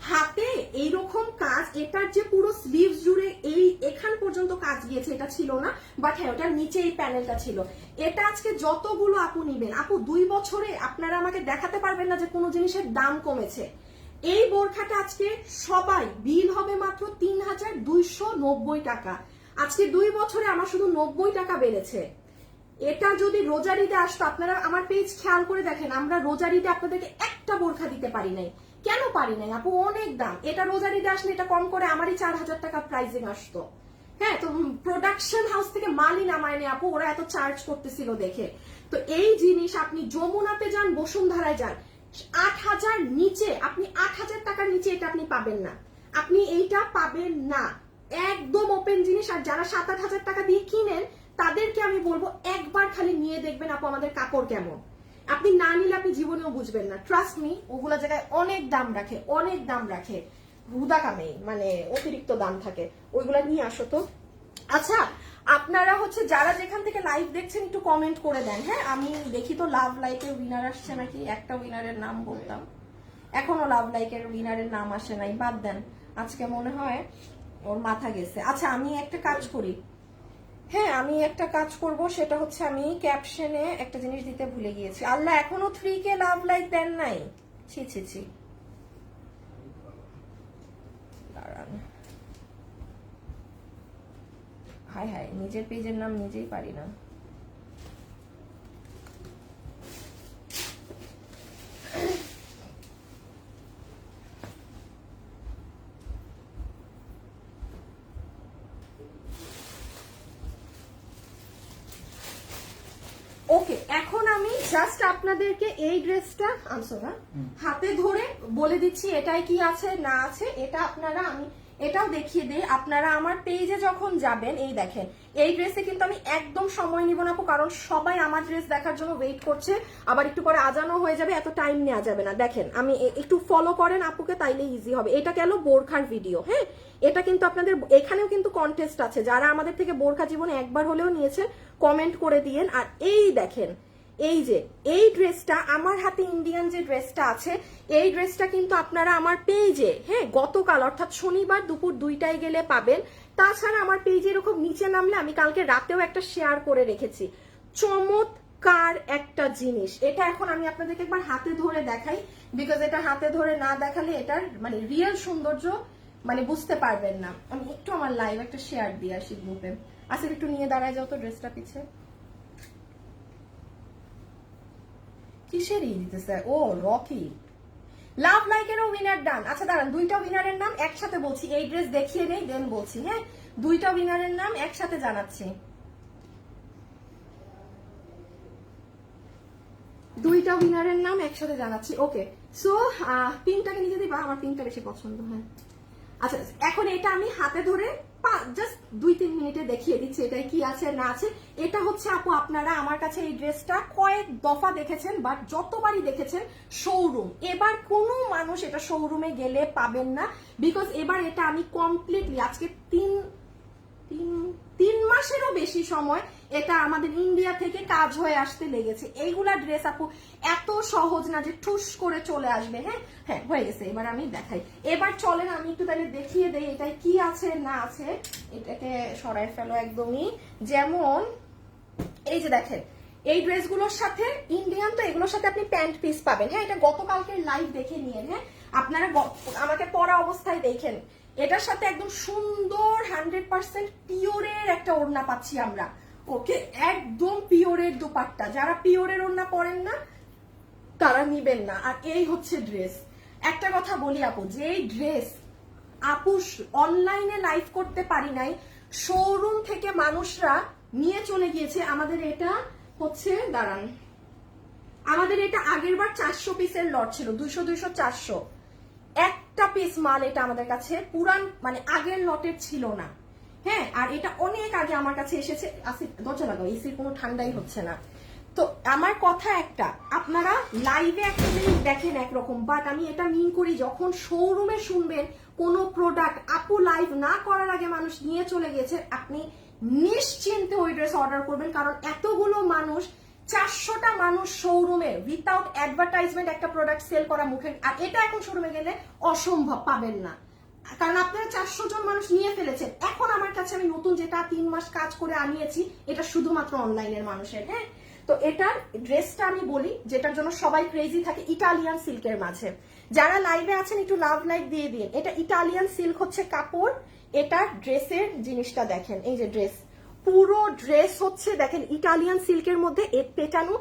হাতে এইরকম কাজ, এটার যে পুরো স্লিভস জুড়ে এখান পর্যন্ত কাজ গিয়েছে এটা ছিল না, বাট হ্যাঁ ওটার নিচে এই প্যানেলটা ছিল। এটা আজকে যতগুলো আপু নিবেন, আপু 2 বছরে আপনারা আমাকে দেখাতে পারবেন না যে কোনো জিনিসের দাম কমেছে। এই বোরখাটা আজকে সবাই বিল হবে মাত্র 3290 টাকা। আজকে 2 বছরে আমার শুধু 90 টাকা বেড়েছে। এটা যদি রোজারিতে আসতো, আপনারা আমার পেজ খেয়াল করে দেখেন, আমরা রোজারিতে আপনাদেরকে একটা বোরখা দিতে পারি নাই। কেন পারি নাই আপু? অনেক দাম। এটা রোজারিতে আসলে এটা কম করে আমারই 4000 টাকা প্রাইসিং আসতো। হ্যাঁ, তো প্রোডাকশন হাউস থেকে মালই নামায় নেই আপু, ওরা এত চার্জ করতেছিল দেখে। তো এই জিনিস আপনি যমুনাতে যান, বসুন্ধরায় যান, 8000 নিচে, আপনি 8000 টাকার নিচে এটা আপনি পাবেন না। আপনি এইটা পাবেন না, একদম ওপেন জিনিস। আর যারা 7-8 হাজার টাকা দিয়ে কিনেন তাদেরকে আমি বলবো একবার খালি নিয়ে দেখবেন আপু আমাদের কাপড় কেমন। আপনি না নিলে আপনি জীবনেও বুঝবেন না, ট্রাস্ট মি। ওগুলা জায়গায় অনেক দাম রাখে, অনেক দাম রাখে, হুদা কামেই, মানে অতিরিক্ত দাম থাকে। ওইগুলা নিয়ে আসো তো। আচ্ছা, আপনারা হচ্ছে যারা যেখান থেকে লাইভ দেখছেন একটু কমেন্ট করে দেন। হ্যাঁ, আমি দেখি তো লাভ লাইকের উইনার আসছে নাকি। একটা উইনারের নাম বলতাম, এখনো লাভ লাইকের উইনারের নাম আসে নাই, বাদ দেন। আজকে মনে হয় ওর মাথা গেছে। আচ্ছা, আমি একটা কাজ করি, হ্যাঁ আমি একটা কাজ করব, সেটা হচ্ছে আমি ক্যাপশনে একটা জিনিস দিতে ভুলে গিয়েছি। আল্লাহ, এখনো 3K লাভ লাইক দেন নাই। ছি ছি ছি, দাঁড়ান। হাই হাই, নিজের পেজের নাম নিজেই পারি না। ওকে, এখন আমি জাস্ট আপনাদেরকে এই ড্রেসটা আনছো না হাতে ধরে বলে দিচ্ছি এটাই কি আছে না আছে। এটা আপনারা, আমি এটাও দেখিয়ে দিই। আপনারা আমার পেজে যখন যাবেন, এই দেখেন এই ড্রেসে কিন্তু আমি একদম সময় নিব না আপু, কারণ সবাই আমার ড্রেস দেখার জন্য ওয়েট করছে। আবার একটু পরে আজানো হয়ে যাবে, এত টাইম নেওয়া যাবে না। দেখেন, আমি একটু ফলো করেন আপুকে, তাইলে ইজি হবে। এটা গেল বোরখার ভিডিও। হ্যাঁ, এটা কিন্তু আপনাদের এখানেও কিন্তু কন্টেস্ট আছে, যারা আমাদের থেকে বোরখা জীবনে একবার হলেও নিয়েছে কমেন্ট করে দিয়েন। আর এই দেখেন, এই যে এই ড্রেসটা আমার হাতে ইন্ডিয়ান যে ড্রেসটা আছে, এই ড্রেসটা কিন্তু আপনারা আমার পেজে, হ্যাঁ গতকাল অর্থাৎ শনিবার দুপুর 2টায় গেলে পাবেন। তাছাড়া আমার পেজে এরকম নিচে নামলে আমি কালকে রাতেও একটা শেয়ার করে রেখেছি, চমৎকার একটা জিনিস। এটা এখন আমি আপনাদেরকে একবার হাতে ধরে দেখাই, বিকজ এটা হাতে ধরে না দেখালে এটার মানে রিয়েল সৌন্দর্য মানে বুঝতে পারবেন না। আমি একটু আমার লাইভ একটা শেয়ার দিয়ে আসি গ্রুপে। আসলে একটু নিয়ে দাঁড়ায় যাও তো ড্রেসটা পিছে। কিসের দিতেছে ও? রকি লাভ লাইকেরও উইনার ডান। আচ্ছা দাঁড়ান, 2টা উইনারের নাম একসাথে বলছি, এই ড্রেস দেখিয়ে নেই দেন বলছি। হ্যাঁ, 2টা উইনারের নাম একসাথে জানাচ্ছি, 2টা উইনারের নাম একসাথে জানাচ্ছি। ওকে, সো পিঙ্কটাকে নিয়ে দিবা, আমার পিঙ্কটা বেশি পছন্দ। হ্যাঁ, আচ্ছা এখন এটা আমি হাতে ধরে জাস্ট 2-3 মিনিটে দেখিয়ে দিচ্ছি এটাই কি আছে না আছে। এটা হচ্ছে আপু, আপনারা আমার কাছে এই ড্রেসটা কয়েক দফা দেখেছেন, বাট যতবারই দেখেছেন শোরুম। এবার কোনো মানুষ এটা শোরুমে গেলে পাবেন না, বিকজ এবার এটা আমি কমপ্লিটলি আজকে 3 মাসেরও বেশি সময় এটা আমাদের ইন্ডিয়া থেকে কাজ হয়ে আসতে লেগেছে। এইগুলা ড্রেস আপু এত সহজ না যে ঠুস করে চলে আসবে। হ্যাঁ হ্যাঁ, হয়ে গেছে। এবার আমি দেখাই, এবার চলেন আমি একটু তাহলে দেখিয়ে দেই এটাই কি আছে না আছে। এটাকে সরাই ফেলো একদমই। যেমন এই যে দেখেন, এই ড্রেসগুলোর সাথে ইন্ডিয়ান, তো এগুলোর সাথে আপনি প্যান্ট পিস পাবেন। হ্যাঁ, এটা গতকালকে লাইভ দেখে নিয়েন। হ্যাঁ, আপনারা আমাকে পরা অবস্থায় দেখেন, এটার সাথে একদম সুন্দর 100% পিওরের একটা ওড়না পাচ্ছি আমরা। ওকে, একদম পিওরের দোপাট্টা। যারা পিওরের ওড়না পরেন না তারা নিবেন না। আর এই হচ্ছে ড্রেস। একটা কথা বলি আপু, যে ড্রেস আপু অনলাইনে লাইভ করতে পারি নাই, শোরুম থেকে মানুষরা নিয়ে চলে গিয়েছে। আমাদের এটা হচ্ছে, দাঁড়ান, আমাদের এটা আগের বার 400 পিসের লট ছিল, 200 400। একটা পিস মাল এটা আমাদের কাছে পুরান মানে আগের লটের ছিল না, হ্যাঁ। আর এটা অনেক আগে আমার কাছে এসেছে। আসি দরজা লাগাও, এসির কোনো ঠান্ডাই হচ্ছে না। তো আমার কথা একটা, আপনারা লাইভে একটা জিনিস দেখেন একরকম, বাট আমি এটা মিন করি যখন শোরুমে শুনবেন কোনো প্রোডাক্ট আপু লাইভ না করার আগে মানুষ নিয়ে চলে গেছে, আপনি নিশ্চিন্তে ওই ড্রেস অর্ডার করবেন। কারণ এতগুলো মানুষ, 400টা মানুষ শোরুমে উইথাউট অ্যাডভার্টাইজমেন্ট একটা প্রোডাক্ট সেল করা মুখে, আর এটা এখন শোরুমে গেলে অসম্ভব, পাবেন না। কারণ আপনারা 400 জন মানুষ নিয়ে ফেলেছেন। এখন আমার কাছে আমি নতুন যেটা 3 মাস কাজ করে আনিয়েছি, এটা শুধুমাত্র অনলাইনের মানুষের, হ্যাঁ। তো এটার ড্রেসটা আমি বলি যেটার জন্য সবাই ক্রেজি থাকে, ইটালিয়ান সিল্কের মাঝে। যারা লাইভে আছেন একটু লাভ লাইক দিয়ে দিন। এটা ইটালিয়ান সিল্ক হচ্ছে কাপড়। এটা ড্রেসের জিনিসটা দেখেন, এই যে ড্রেস, পুরো ড্রেস হচ্ছে দেখেন ইটালিয়ান সিল্কের মধ্যে পেটানো,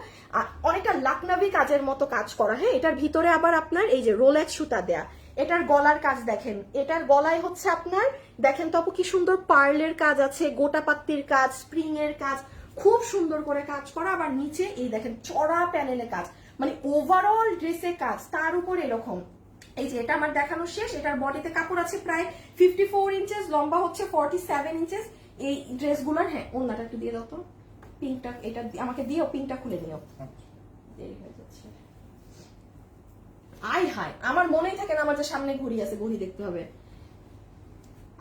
অনেকটা লাকনাভি কাজের মতো কাজ করা, হ্যাঁ। এটার ভিতরে আবার আপনার এই যে রোলেক্স সুতা দেয়া। এটার গলার কাজ দেখেন, এটার গলায় হচ্ছে আপনার দেখেন তো আপু কি সুন্দর পার্লের কাজ আছে, গোটা পাত্তির কাজ, স্প্রিং এর কাজ, খুব সুন্দর করে কাজ করা। আবার নিচে এই দেখেন চড়া প্যানেলে কাজ, মানে ওভারঅল ড্রেসে কাজ, তার উপর এরকম। এই যে এটা আমার দেখানো শেষ। এটার বডিতে কাপড় আছে প্রায় 54 ইঞ্চেস, লম্বা হচ্ছে 47 ইঞ্চেস। এই ড্রেসগুলোর, হ্যাঁ ওন্নাটা একটু দিয়ে দাও তো, পিঙ্কটা এটা আমাকে দিও, পিঙ্কটা খুলে নিও, দেরি হয়ে যাচ্ছে। আই হাই, আমার মনেই থাকে না আমার যে সামনে ঘড়ি আছে, ঘড়ি দেখতে হবে।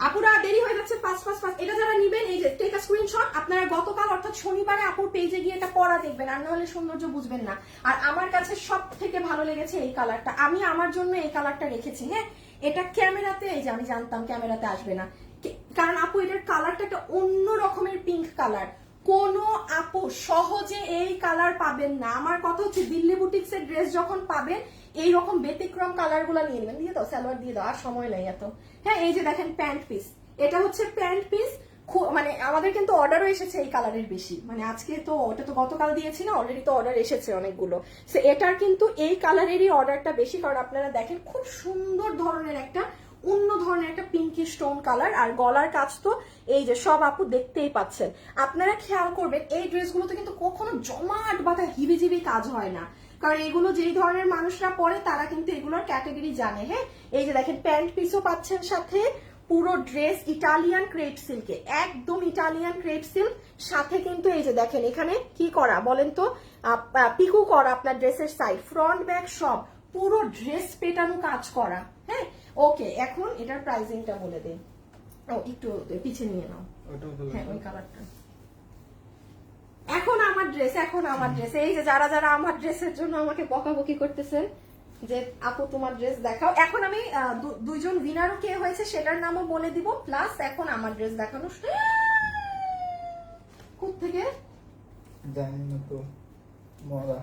আপুরা দেরি হয়ে যাচ্ছে, ফাস্ট ফাস্ট ফাস্ট। এটা যারা নিবেন এই যে টেক আ স্ক্রিনশট, আপনারা গতকাল অর্থাৎ শনিবারে আপুর পেজে গিয়ে এটা পরা দেখবেন, আর না হলে সৌন্দর্য বুঝবেন না। আর আমার কাছে সব থেকে ভালো লেগেছে এই কালারটা, আমি আমার জন্য এই কালারটা রেখেছি, হ্যাঁ। এটা ক্যামেরাতে, এই যে আমি জানতাম ক্যামেরাতে আসবে না, কারণ আপু এটার কালারটা একটা অন্য রকমের পিঙ্ক কালার। কোন আপু সহজে এই কালার পাবেন না। আমার কথা হচ্ছে দিল্লি বুটিক্স এর ড্রেস যখন পাবেন এইরকম ব্যতিক্রম কালার গুলা নিয়ে নেবেন। দিয়ে দাও, সালোয়ার দিয়ে দাও, আর সময় নাই এত, হ্যাঁ। এই যে দেখেন প্যান্ট পিস, এটা হচ্ছে প্যান্ট পিস, মানে আমাদের কিন্তু অর্ডারও এসেছে এই কালারের বেশি, মানে আজকে তো ওটা তো গতকাল দিয়েছি না, অলরেডি তো অর্ডার এসেছে অনেকগুলো। সো এটার কিন্তু এই কালারেরই অর্ডারটা বেশি, কারণ আপনারা দেখেন খুব সুন্দর ধরনের একটা অন্য ধরনের একটা পিঙ্কি স্টোন কালার। আর গলার কাজ তো এই যে সব আপু দেখতেই পাচ্ছেন। আপনারা খেয়াল করবেন এই ড্রেসগুলোতে কিন্তু কখনো জমাট বাঁধা হিবিজিবি কাজ হয় না, কারণ এগুলো যেই ধরনের মানুষরা পরে তারা কিন্তু এগুলোর ক্যাটাগরি জানে, হ্যাঁ। এই যে দেখেন প্যান্ট পিসও পাচ্ছেন সাথে, পুরো ড্রেস ইটালিয়ান ক্রেপ সিল্কে, একদম ইটালিয়ান ক্রেপ সিল্ক। সাথে কিন্তু এই যে দেখেন এখানে কি করা বলেন তো, পিকু করা আপনার ড্রেসের সাইড, ফ্রন্ট ব্যাক সব, পুরো ড্রেস পেটানো কাজ করা, হ্যাঁ। ওকে, এখন এটার প্রাইসিংটা বলে দিন। ও একটু পিছিয়ে নিয়ে নাও, হ্যাঁ ওই কালারটা। এখন আমার ড্রেস, এখন আমার ড্রেস, এই যে যারা যারা আমার ড্রেসের জন্য আমাকে বকাবকি করতেছেন যে আপু তোমার ড্রেস দেখাও, এখন আমি দুইজন উইনারও কে হয়েছে সেটার নামও বলে দিব, প্লাস এখন আমার ড্রেস দেখানো। কোত্থেকে জানি না তো, মরা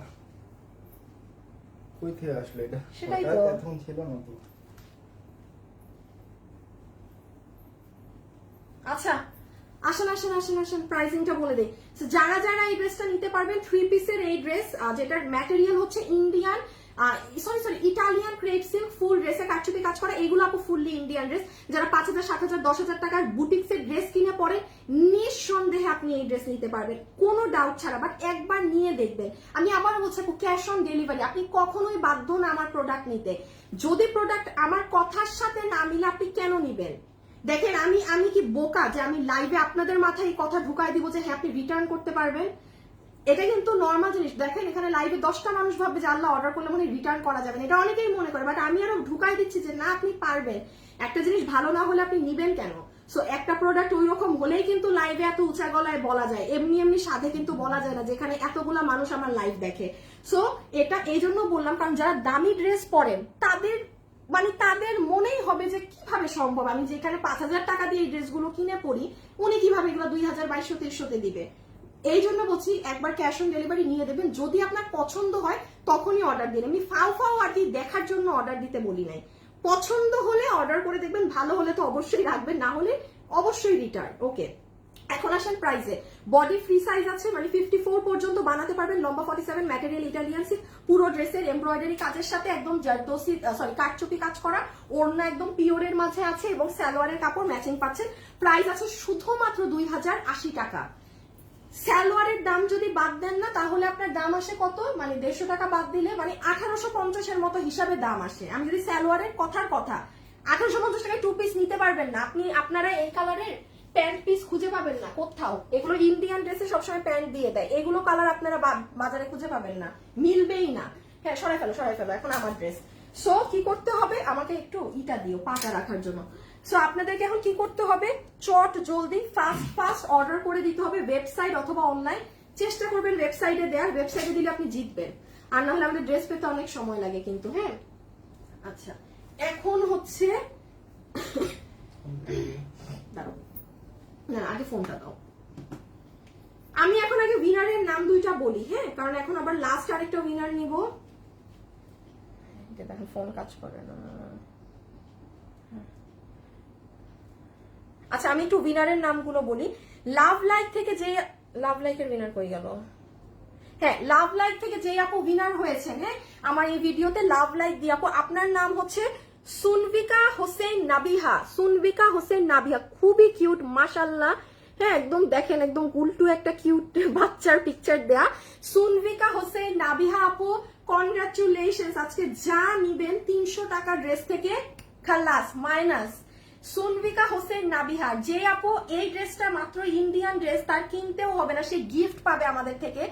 কই থেকে আসলো এটা, সেটাই তো এখন ছিল না তো। আচ্ছা আসেন আসেন আসেন আসেন, প্রাইসিংটা বলে দেই। যারা যারা এই ড্রেসটা নিতে পারবেন, 3 পিসের এই ড্রেস, যেটার ম্যাটেরিয়াল হচ্ছে ইন্ডিয়ান ইটালিয়ান ক্রেপ সিল্ক, ফুল ড্রেসে কাটচুপি কাজ করা, এগুলো আপু ফুললি ইন্ডিয়ান ড্রেস। যারা 5,000 7,000 10,000 টাকার বুটিক্সের ড্রেস কিনে পড়েন, নিঃসন্দেহে আপনি এই ড্রেস নিতে পারবেন, কোনো ডাউট ছাড়া। বাট একবার নিয়ে দেখবেন। আমি আবার বলছি ক্যাশ অন ডেলিভারি, আপনি কখনোই বাধ্য না আমার প্রোডাক্ট নিতে। যদি প্রোডাক্ট আমার কথার সাথে না মিলে আপনি কেন নিবেন? দেখেন আমি কি বোকা যে আমি লাইভে আপনাদের মাথায় এই কথা ঢুকাই দিব যে হ্যাঁ আপনি রিটার্ন করতে পারবেন? এটা কিন্তু নর্মাল জিনিস। দেখেন এখানে লাইভে 10টা মানুষ ভাববে যে আল্লাহ অর্ডার করলে মানে রিটার্ন করা যাবে না, এটা অনেকেই মনে করে, বাট আমি আরো ঢুকাই দিচ্ছি যে না আপনি পারবেন। একটা জিনিস ভালো না হলে আপনি নিবেন কেন? সো একটা প্রোডাক্ট ওই রকম হলেই কিন্তু লাইভে এত উঁচা গলায় বলা যায়, এমনি এমনি সাথে কিন্তু বলা যায় না, যেখানে এতগুলা মানুষ আমার লাইভ দেখে। সো এটা এই জন্য বললাম, কারণ যারা দামি ড্রেস পরেন তাদের মনেই হবে যে কিভাবে সম্ভব, আমি যেখানে 5,000 টাকা দিয়ে এই ড্রেসগুলো কিনে পড়ি, উনি কিভাবে এগুলো 2,000 2200 দিবে। এই জন্য বলছি একবার ক্যাশ অন ডেলিভারি নিয়ে দেবেন। যদি আপনার পছন্দ হয় তখনই অর্ডার দিন। আমি ফাও আর কি দেখার জন্য অর্ডার দিতে বলি নাই। পছন্দ হলে অর্ডার করে দেখবেন, ভালো হলে তো অবশ্যই রাখবেন, না হলে অবশ্যই রিটার্ন। ওকে, এখন আসেন প্রাইসে। বডি ফ্রি সাইজ আছে, মানে 54 পর্যন্ত বানাতে পারবেন, লম্বা 47, ম্যাটেরিয়াল ইটালিয়ান সিল্ক, পুরো ড্রেসের এমব্রয়ডারি কাজের সাথে একদম জারদোসি কাটচুপি কাজ করা, ওড়না একদম পিওরের মাঝে আছে এবং সালোয়ারের কাপড় ম্যাচিং পাচ্ছেন। প্রাইস আছে শুধুমাত্র 2,080 টাকা। সালোয়ারের দাম যদি বাদ দেন না তাহলে আপনার দাম আসে কত, মানে 150 টাকা বাদ দিলে মানে 1850-এর মতো হিসাবে দাম আসে। আমি যদি সালোয়ারের কথার কথা 1850 টাকায় 2 পিস নিতে পারবেন না আপনি। আপনারা এই কালারের প্যান্ট পিস খুঁজে পাবেন না কোথাও। এগুলো ইন্ডিয়ান ড্রেসে সবসময় প্যান্ট দিয়ে দেয়, এগুলো কালার আপনারা বাজারে খুঁজে পাবেন না, মিলবেই না। হ্যাঁ সরাই ফেলো এখন আমার ড্রেস। সো কি করতে হবে, আমাকে একটু ইটা দিও পাটা রাখার জন্য। সো আপনাদেরকে এখন কি করতে হবে, চট জলদি ফাস্ট অর্ডার করে দিতে হবে ওয়েবসাইট অথবা অনলাইন। চেষ্টা করবেন ওয়েবসাইটে দেওয়ার, ওয়েবসাইটে দিলে আপনি জিতবেন, আর না হলে আমাদের ড্রেস পেতে অনেক সময় লাগে কিন্তু। হ্যাঁ আচ্ছা এখন হচ্ছে দাঁড়াও, না আগে ফোনটা দাও। আমি এখন আগে উইনারের নাম দুইটা বলি, হ্যাঁ কারণ এখন আবার লাস্ট আরেকটা উইনার নিব। দেখেন ফোন কাজ করে না। আচ্ছা আমি একটু উইনারের নামগুলো বলি। লাভ লাইক থেকে যে, লাভ লাইকের উইনার কই গেল, হ্যাঁ লাভ লাইক থেকে যে আপু উইনার হয়েছেন, হ্যাঁ আমার এই ভিডিওতে লাভ লাইক দিয়ে আপু, আপনার নাম হচ্ছে সুনভিকা হোসেন নাবিহা। সুনভিকা হোসেন নাবিহা খুবই কিউট মাশাআল্লাহ। হ্যাঁ একদম দেখেন একদম গুলটু একটা কিউট বাচ্চার পিকচার দেয়া। সুনভিকা হোসেন নাবিহা আপু কনগ্রাচুলেশনস, আজকে যা নিবেন 300 টাকা ড্রেস থেকে খালাস মাইনাস। সুনভিকা হোসেন নাবিহা, যে আপু এই ড্রেসটা মাত্র ইন্ডিয়ান ড্রেস, তার কিনতেও হবে না, সে গিফট পাবে আমাদের থেকে।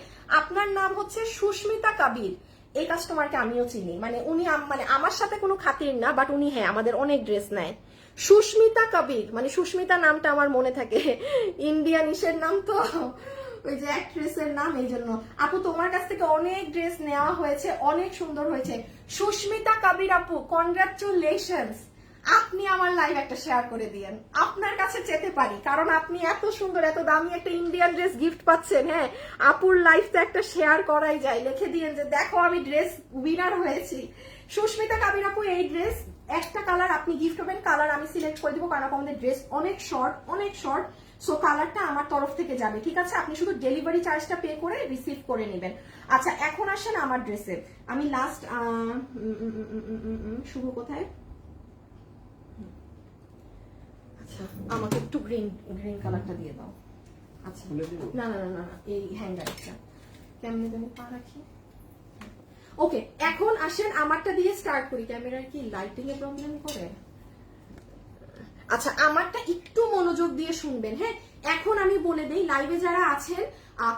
আপনার নাম হচ্ছে সুস্মিতা কবির। এই কাস্টমারকে আমিও চিনি, মানে উনি মানে আমার সাথে কোনো খাতির না, বাট উনি হ্যাঁ আমাদের অনেক ড্রেস নেয়। সুস্মিতা কবির, মানে সুস্মিতা নামটা আমার মনে থাকে, ইন্ডিয়ান ইসের নাম তো, ওই যে অ্যাক্ট্রেসের নাম, এই জন্য। আপু তোমার কাছ থেকে অনেক ড্রেস নেওয়া হয়েছে, অনেক সুন্দর হয়েছে। সুস্মিতা কবির আপু কনগ্রাচুলেশনস, আপনি আমার লাইভ একটা শেয়ার করে দিয়েন, আপনার কাছে যেতে পারি, কারণ আপনি এত সুন্দর এত দামি একটা ইন্ডিয়ান ড্রেস গিফট পাচ্ছেন। হ্যাঁ আপুর লাইফটা একটা শেয়ার করাই যায়, লিখে দিয়েন যে দেখো আমি ড্রেস উইনার হয়েছি। সুস্মিতা কবির আপু এই ড্রেস একটা কালার আপনি গিফট হবেন, কালার আমি সিলেক্ট করে দিব, কারণ আমাদের ড্রেস অনেক শর্ট, সো কালারটা আমার তরফ থেকে যাবে, ঠিক আছে? আপনি শুধু ডেলিভারি চার্জটা পে করে রিসিভ করে নেবেন। আচ্ছা এখন আসেন আমার ড্রেসে, আমি লাস্ট শুভ কোথায়, আচ্ছা আমাকে একটু গ্রিন কালারটা দিয়ে দাও। আচ্ছা না না না না এই হ্যাঙ্গারটা কেমনে জানি পা রাখি। ওকে এখন আসেন আমারটা দিয়ে স্টার্ট করি। ক্যামেরার কি লাইটিং এ প্রবলেম করে? আচ্ছা আমারটা একটু মনোযোগ দিয়ে শুনবেন। হ্যাঁ এখন আমি বলে দেই, লাইভে যারা আছেন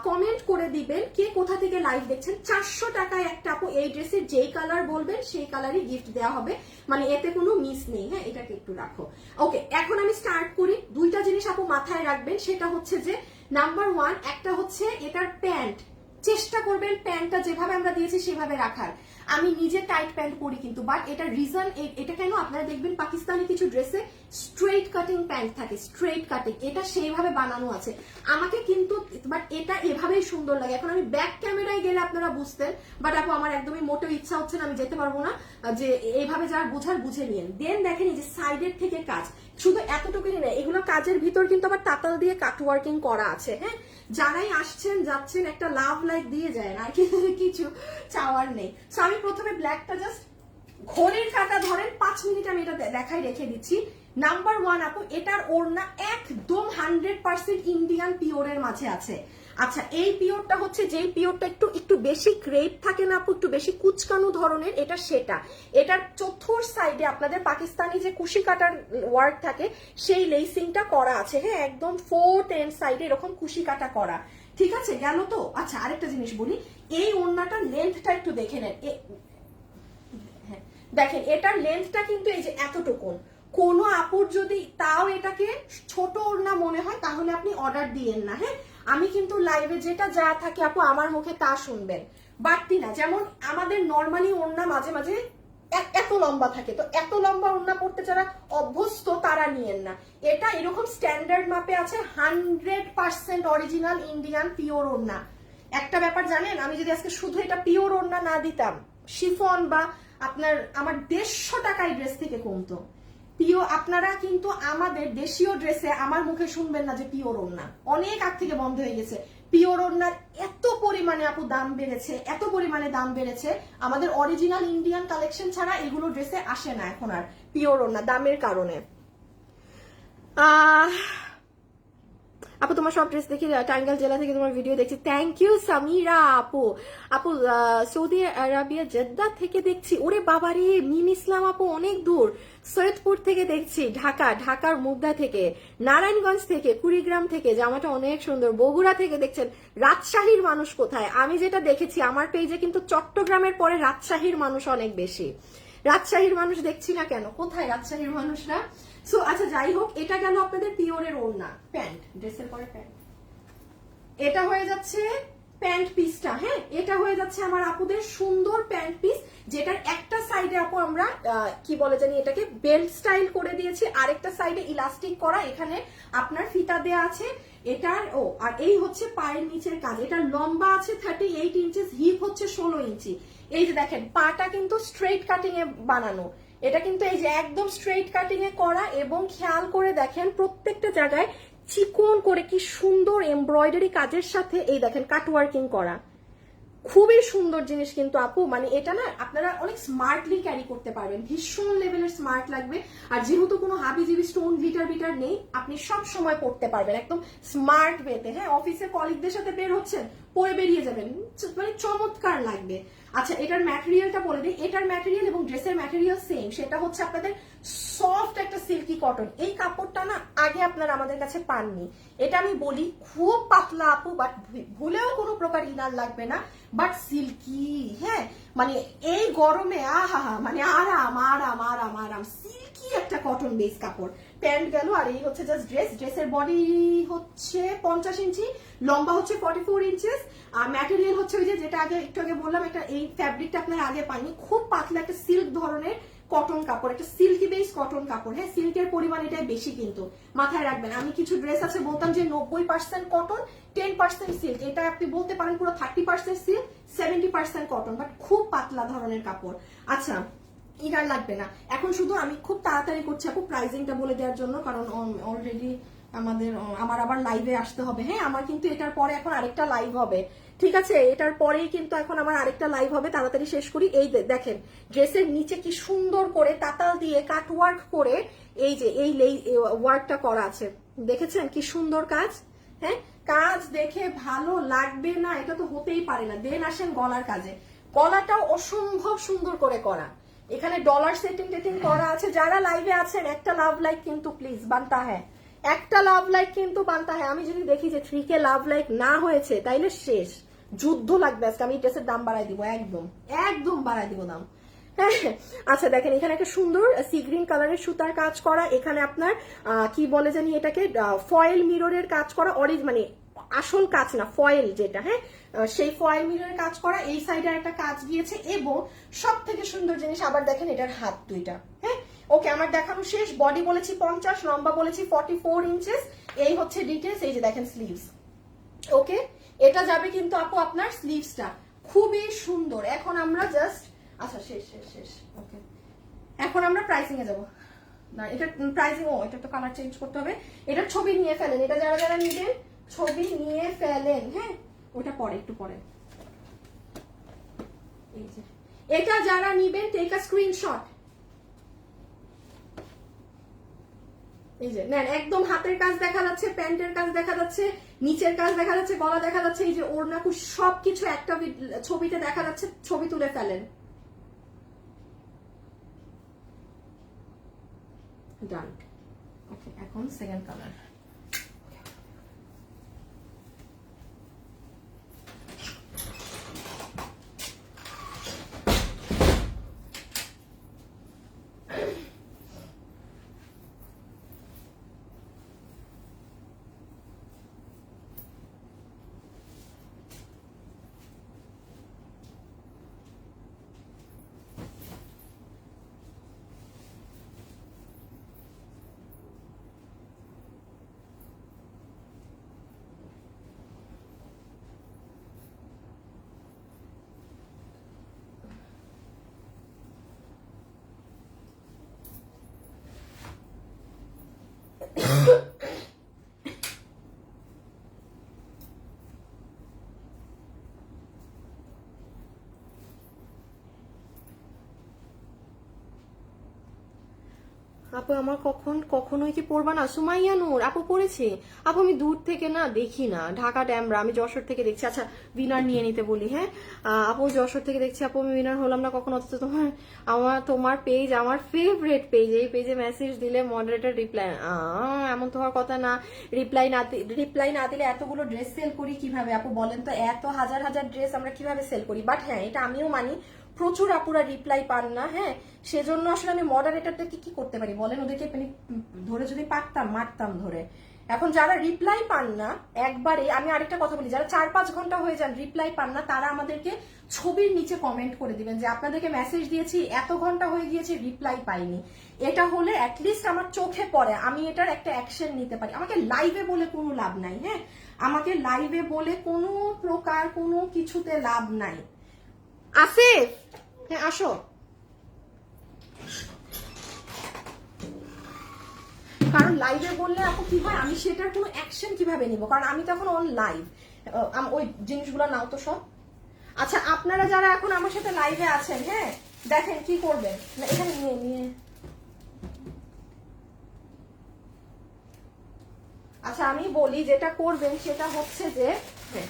কমেন্ট করে দিবেন কে কোথা থেকে লাইভ দেখছেন। 400 টাকায় একটা আপু এই ড্রেসের যেই কালার বলবেন সেই কালারই গিফট দেওয়া হবে, মানে এতে কোনো মিস নেই। হ্যাঁ এটাকে একটু রাখো। ওকে এখন আমি স্টার্ট করি। দুইটা জিনিস আপু মাথায় রাখবেন, সেটা হচ্ছে যে নাম্বার 1 একটা হচ্ছে এটার প্যান্ট, চেষ্টা করবেন প্যান্টটা যেভাবে আমরা দিয়েছি সেভাবে রাখার। আমি নিজে টাইট প্যান্ট পরি কিন্তু, বাট এটা রিজন এটা কেন, আপনারা দেখবেন পাকিস্তানি কিছু ড্রেসে স্ট্রেট কাটিং প্যান্ট থাকে, স্ট্রেট কাটিং, এটা সেইভাবে বানানো আছে। আমাকে কিন্তু বাট এটা এভাবেই সুন্দর লাগে। এখন আমি ব্যাক ক্যামেরায় গেলে আপনারা বুঝতেন, বাট আপু আমার একদমই মোটেও ইচ্ছা হচ্ছে না, আমি যেতে পারবো না, যে এইভাবে যার বুঝার বুঝে নিন। দেন দেখেন এই যে সাইডের থেকে কাজ, শুধু এতটুকুই না, এগুলো কাজের ভিতর কিন্তু আবার তাতাল দিয়ে কাট ওয়ার্কিং করা আছে। হ্যাঁ যারাই আসছেন যাচ্ছেন একটা লাভ লাইক দিয়ে যায় না, আর কিছু চাওয়ার নেই। সো আমি প্রথমে ব্ল্যাকটা জাস্ট ঘড়ির কাঁটা ধরেন 5 মিনিট আমি এটা দেখাই রেখে দিচ্ছি। নাম্বার 1 আপু এটার ওড়না একদম 100% ইন্ডিয়ান পিওরের মাঝে আছে। আচ্ছা এই পিওরটা হচ্ছে যেই পিওরটা একটু বেশি ক্রেপ থাকে না আপু, একটু বেশি কুচকানো ধরনের, এটা সেটা। এটার চতুর সাইডে আপনাদের পাকিস্তানি যে কুশি কাটার ওয়ার্ক থাকে সেই লেসিংটা করা আছে। হ্যাঁ একদম 4 এন্ড সাইডে এরকম কুশি কাটা করা, ঠিক আছে গেল তো। আচ্ছা আরেকটা জিনিস বলি, এই ওড়নাটার লেন্থটা একটু দেখে নেন। হ্যাঁ দেখেন এটার লেন্থটা কিন্তু এই যে এতটুকুন। কোনো আপুর যদি তাও এটাকে ছোট ওড়না মনে হয় তাহলে আপনি অর্ডার দিয়েন না। হ্যাঁ আমি কিন্তু লাইভে যেটা যা থাকে আপু আমার মুখে তা শুনবেন, বাড়তি না। যেমন আমাদের নর্মালি ওড়না মাঝে মাঝে এত লম্বা থাকে, তো এত লম্বা ওড়না পড়তে যারা অভ্যস্ত তারা নিয়েন না। এটা এরকম স্ট্যান্ডার্ড মাপে আছে, 100% অরিজিনাল ইন্ডিয়ান পিওর ওড়না। একটা ব্যাপার জানেন, আমি যদি আজকে শুধু এটা পিওর ওড়না না দিতাম, শিফন বা আপনার আমার 150 টাকায় ড্রেস থেকে কমতো। পিও আপনারা কিন্তু আমাদের দেশীয় ড্রেসে আমার মুখে শুনবেন না যে পিওর ওড়না, অনেক আগ থেকে বন্ধ হয়ে গেছে। পিওর ওড়নার এত পরিমাণে আপু দাম বেড়েছে, এত পরিমাণে দাম বেড়েছে, আমাদের অরিজিনাল ইন্ডিয়ান কালেকশন ছাড়া এগুলো ড্রেসে আসে না এখন আর পিওর ওড়না দামের কারণে। আপু তোমার সব ড্রেস দেখি, টাঙ্গাইল জেলা থেকে তোমার ভিডিও দেখছি। থ্যাংক ইউ সামিরা আপু। আপু সৌদি আরবিয়া জেদ্দা থেকে দেখছি। ওরে বাবারে, মিম ইসলাম আপু অনেক দূর, সৈয়দপুর থেকে দেখছি, ঢাকার মুগদা থেকে, নারায়ণগঞ্জ থেকে, কুড়িগ্রাম থেকে, জামাটা অনেক সুন্দর। বগুড়া থেকে দেখছেন। রাজশাহীর মানুষ কোথায়? আমি যেটা দেখেছি আমার পেজে কিন্তু চট্টগ্রামের পরে রাজশাহীর মানুষ অনেক বেশি। রাজশাহীর মানুষ দেখছি না কেন, কোথায় রাজশাহীর মানুষরা? সো আচ্ছা যাই হোক, এটা গেল আপনাদের পিওরের ওড়না, প্যান্ট, ড্রেসের পরে প্যান্ট। এটা হয়ে যাচ্ছে প্যান্ট পিসটা, হ্যাঁ এটা হয়ে যাচ্ছে আমার আপুদের সুন্দর প্যান্ট পিস, যেটার একটা সাইডে আপু আমরা কি বলে জানি এটাকে বেল্ট স্টাইল করে দিয়েছি, আরেকটা সাইডে ইলাস্টিক করা, এখানে আপনার ফিতা দেয়া আছে এটার। আর এই হচ্ছে পায়ের নিচের কাজ। এটার লম্বা আছে 38 ইঞ্চেস, হিপ হচ্ছে 16 ইঞ্চি। এই যে দেখেন পাটা কিন্তু স্ট্রেট কাটিং এ বানানো, এটা কিন্তু এই যে একদম স্ট্রেট কাটিং এ করা, এবং খেয়াল করে দেখেন প্রত্যেকটা জায়গায় চিকন করে কি সুন্দর এমব্রয়ডারি কাজের সাথে এই দেখেন কাটওয়ার্কিং করা। খুবই সুন্দর জিনিস কিন্তু আপু, মানে এটা না আপনারা অনেক স্মার্টলি ক্যারি করতে পারবেন, ভীষণ লেভেলের স্মার্ট লাগবে। আর যেহেতু কোনো হাবিজিবি স্টোন বিটার নেই, আপনি সব সময় পড়তে পারবেন একদম স্মার্ট ওয়েতে। হ্যাঁ, অফিসে কলিগদের সাথে বের হচ্ছেন, পরে বেরিয়ে যাবেন, মানে চমৎকার লাগবে। আচ্ছা এটার ম্যাটেরিয়ালটা বলে দিই, এটার ম্যাটেরিয়াল এবং ড্রেসের ম্যাটেরিয়াল সেম, সেটা হচ্ছে আপনাদের সফট একটা সিল্কি কটন। এই কাপড়টা না আগে আপনারা আমাদের কাছে পাননি, এটা আমি বলি খুব পাতলা আপু, বাট ভুলেও কোনো প্রকার ইনার লাগবে না, বাট সিল্কি। হ্যাঁ মানে এই গরমে আহা মানে আরাম আরাম আরাম আরাম, সিল্কি একটা কটন বেস কাপড়। প্যান্ট গেল, আর এই হচ্ছে জাস্ট ড্রেস। ড্রেসের বডি হচ্ছে 50 ইঞ্চি, লম্বা হচ্ছে 44 ইঞ্চেস, আর ম্যাটেরিয়াল হচ্ছে ওই যে যেটা আগে একটু আগে বললাম, একটা এই ফ্যাব্রিকটা আপনারা আগে পাননি, খুব পাতলা একটা সিল্ক ধরনের কটন কাপড়, একটা সিল্কি বেস কটন কাপড়। হ্যাঁ, সিল্কের পরিমাণ এটাই বেশি, কিন্তু মাথায় রাখবেন আমি কিছু ড্রেস আছে বলতাম যে 90% কটন 10% সিল্ক, এটা আপনি বলতে পারেন পুরো 30% সিল্ক 70% কটন, বাট খুব পাতলা ধরনের কাপড়। আচ্ছা ইনার লাগবে না। এখন শুধু আমি খুব তাড়াতাড়ি করছি আপু প্রাইসিংটা বলে দেওয়ার জন্য, কারণ অলরেডি আমার আবার লাইভে আসতে হবে। হ্যাঁ, আমার কিন্তু এটার পরে এখন আরেকটা লাইভ হবে, ঠিক আছে, এটার পরেই কিন্তু এখন আমার আরেকটা লাইভ হবে, তাড়াতাড়ি শেষ করি। এই দেখেন ড্রেসের নিচে কি সুন্দর করে তাতাল দিয়ে কাট ওয়ার্ক করে এই যে এই ওয়ার্কটা করা আছে, দেখেছেন কি সুন্দর কাজ? হ্যাঁ, কাজ দেখে ভালো লাগবে না এটা তো হতেই পারে না। দেন আসেন গলার কাজে, গলাটাও অসম্ভব সুন্দর করে করা, এখানে ডলার সেটিং টেটিং করা আছে। যারা লাইভে আছেন একটা লাভ লাইক কিন্তু প্লিজ বানতা হ্যাঁ, একটা লাভ লাইক কিন্তু বানতা হ্যাঁ। আমি যদি দেখি যে 3K লাভ লাইক না হয়েছে তাইলে শেষ, যুদ্ধ লাগবে আজকে। আমি ড্রেসের দাম বাড়াই দিব, একদম একদম বাড়াই দিব দাম। হ্যাঁ, আচ্ছা দেখেন এখানে একটা সুন্দর সি গ্রিন কালারের সুতার কাজ করা, এখানে আপনার কি বলে জানি এটাকে ফয়েল মিররের কাজ করা, মানে আসল কাজ না, ফয়েল যেটা, হ্যাঁ সেই ফয়েল মিররের কাজ করা। এই সাইডে একটা কাজ দিয়েছে, এবং সব থেকে সুন্দর জিনিস আবার দেখেন এটার হাত দুইটা। হ্যাঁ ওকে, আমার দেখানো শেষ। বডি বলেছি 50, লম্বা বলেছি 44 ইঞ্চেস। এই হচ্ছে ডিটেলস, এই যে দেখেন স্লিভস। ওকে, এটা যাবে কিন্তু আপু আপনার স্লিভসটা খুবই সুন্দর। এখন আমরা জাস্ট আচ্ছা শেষ শেষ শেষ ওকে, এখন আমরা প্রাইসিং এ যাবো। না এটা প্রাইসিং, এটা তো কালার চেঞ্জ করতে হবে। এটার ছবি নিয়ে ফেলেন, এটা যারা যারা নিবেন ছবি নিয়ে ফেলেন। হ্যাঁ ওটা পরে, একটু পরে। এই যে এটা যারা নিবেন টেক আ স্ক্রিনশট, এই যে নেন, একদম হাতের কাজ দেখা যাচ্ছে, প্যান্টের কাজ দেখা যাচ্ছে, নিচের কাজ দেখা যাচ্ছে, গলা দেখা যাচ্ছে, এই যে ওড়না সবকিছু একটা ছবিতে দেখা যাচ্ছে। ছবি তুলে ফেলেন। ডান। ওকে, এখন সেকেন্ড কালার। আপু আমার কখনোই কি পড়বা না? সুমাইয়া নূর আপু পড়েছি আপু, আমি দূর থেকে না দেখি না, ঢাকা ড্যামরা, আমি যশোর থেকে দেখছি। আচ্ছা উইনার নিয়ে নিতে বলি, হ্যাঁ আপু যশোর থেকে দেখছি আপু, আমি উইনার হলাম না কখনো, অথচ তোমার পেজ আমার ফেভারিট পেজ, এই পেজে মেসেজ দিলে মডারেটর রিপ্লাই, এমন তো হওয়ার কথা না। রিপ্লাই না দিলে এতগুলো ড্রেস সেল করি কিভাবে আপু বলেন তো? এত হাজার হাজার ড্রেস আমরা কিভাবে সেল করি? বাট হ্যাঁ এটা আমিও মানি, প্রচুর আপুরা রিপ্লাই পান না, হ্যাঁ সেজন্য আসলে আমি মডারেটরদেরকে কি করতে পারি বলেন? ওদেরকে ধরে যদি পারতাম মারতাম ধরে। এখন যারা রিপ্লাই পান না একবারে, আমি আরেকটা কথা বলি, যারা 4-5 ঘন্টা হয়ে যান রিপ্লাই পান না, তারা আমাদেরকে ছবির নিচে কমেন্ট করে দিবেন যে আপনাদেরকে মেসেজ দিয়েছি এত ঘন্টা হয়ে গিয়েছে রিপ্লাই পাইনি। এটা হলে অ্যাটলিস্ট আমার চোখে পড়ে, আমি এটার একটা অ্যাকশন নিতে পারি। আমাকে লাইভে বলে কোনো লাভ নাই, হ্যাঁ আমাকে লাইভে বলে কোনো প্রকার কোনো কিছুতে লাভ নাই। আসিফ হ্যাঁ আসো। কারণ লাইভে বললে আপু কি হয়, আমি সেটার কোনো অ্যাকশন কিভাবে নিব? কারণ আমি তখন অন লাইভ, ওই জিনিসগুলো নাও তো সব। আচ্ছা আপনারা যারা এখন আমার সাথে লাইভে আছেন, হ্যাঁ দেখেন কি করবেন, এখানে নিয়ে নিয়ে আচ্ছা আমি বলি যেটা করবেন সেটা হচ্ছে যে, হ্যাঁ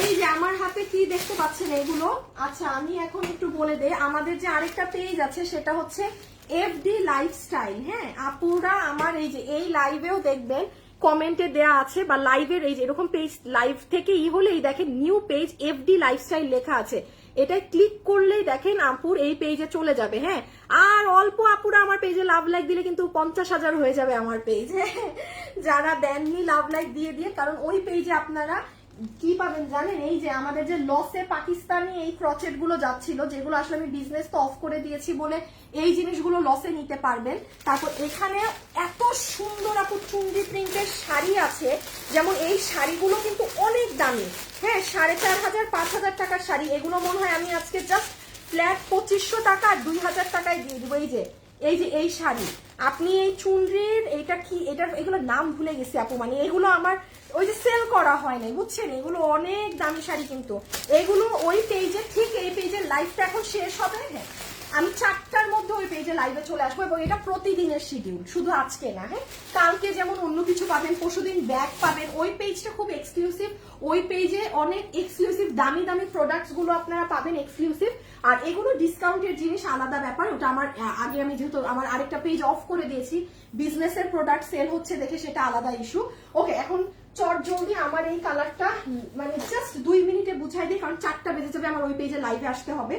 এই যে আমার হাতে কি দেখতে পাচ্ছেন এগুলো। আচ্ছা আমি এখন একটু বলে দেই, আমাদের যে আরেকটা পেজ আছে সেটা হচ্ছে FD লাইফস্টাইল, হ্যাঁ আপুরা আমার এই যে এই লাইভেও দেখবেন কমেন্টে দেয়া আছে, বা লাইভের এই যে এরকম পেজ লাইভ থেকে হলেই দেখেন নিউ পেজ FD লাইফস্টাইল লেখা আছে, এটা ক্লিক করলেই দেখেন আপুর এই পেজে চলে যাবে, হ্যাঁ আর অল্প আপুরা আমার পেজে লাভ লাইক দিলে কিন্তু 50,000 হয়ে যাবে আমার পেজ, যারা দেননি লাভ লাইক দিয়ে দিয়ে। কারণ ওই পেজে আপনারা কি পাবেন জানেন, এই যে আমাদের যে লসে পাকিস্তানি এই ক্রচেট গুলো যাচ্ছিল, যেগুলো আসলে আমি বিজনেস তো অফ করে দিয়েছি বলে এই জিনিসগুলো লসে নিতে পারবেন। তারপর এখানে এত সুন্দর আপু চুন্ডি প্রিন্টের শাড়ি আছে, যেমন এই শাড়িগুলো কিন্তু অনেক দামি, হ্যাঁ 4,500-5,000 টাকার শাড়ি। এগুলো মনে হয় আমি আজকে জাস্ট ফ্ল্যাট 2500 টাকা আর 2,000 টাকায় দিয়ে দিব। এই যে এই শাড়ি, আপনি এই চুনরির এটা কি, এগুলোর নাম ভুলে গেছি আপু, মানে এগুলো আমার ওই যে সেল করা হয় নাই বুঝছেন, এগুলো অনেক দামি শাড়ি, কিন্তু এগুলো ওই পেজে, ঠিক এই পেজের লাইভটা এখন শেষ হবে, হ্যাঁ আমি 4টার মধ্যে ওই পেজে লাইভে চলে আসবো, এবং এটা প্রতিদিনের শিডিউল, শুধু আজকে না, হ্যাঁ কালকে যেমন অন্য কিছু পাবেন, পরশুদিন ব্যাগ পাবেন। ওই পেজটা খুব এক্সক্লুসিভ, ওই পেজে অনেক এক্সক্লুসিভ দামি দামি প্রোডাক্টস গুলো আপনারা পাবেন এক্সক্লুসিভ, আর এগুলো ডিসকাউন্টের জিনিস আলাদা ব্যাপার, ওটা আমার আগে আমি যেহেতু আমার আরেকটা পেজ অফ করে দিয়েছি, বিজনেসের প্রোডাক্ট সেল হচ্ছে দেখে সেটা আলাদা ইস্যু। ওকে এখন চট জলদি আমার এই কালারটা মানে জাস্ট 2 মিনিটে বুঝাই দিই, কারণ 4টা বেজে যাবে, আমার ওই পেজে লাইভে আসতে হবে।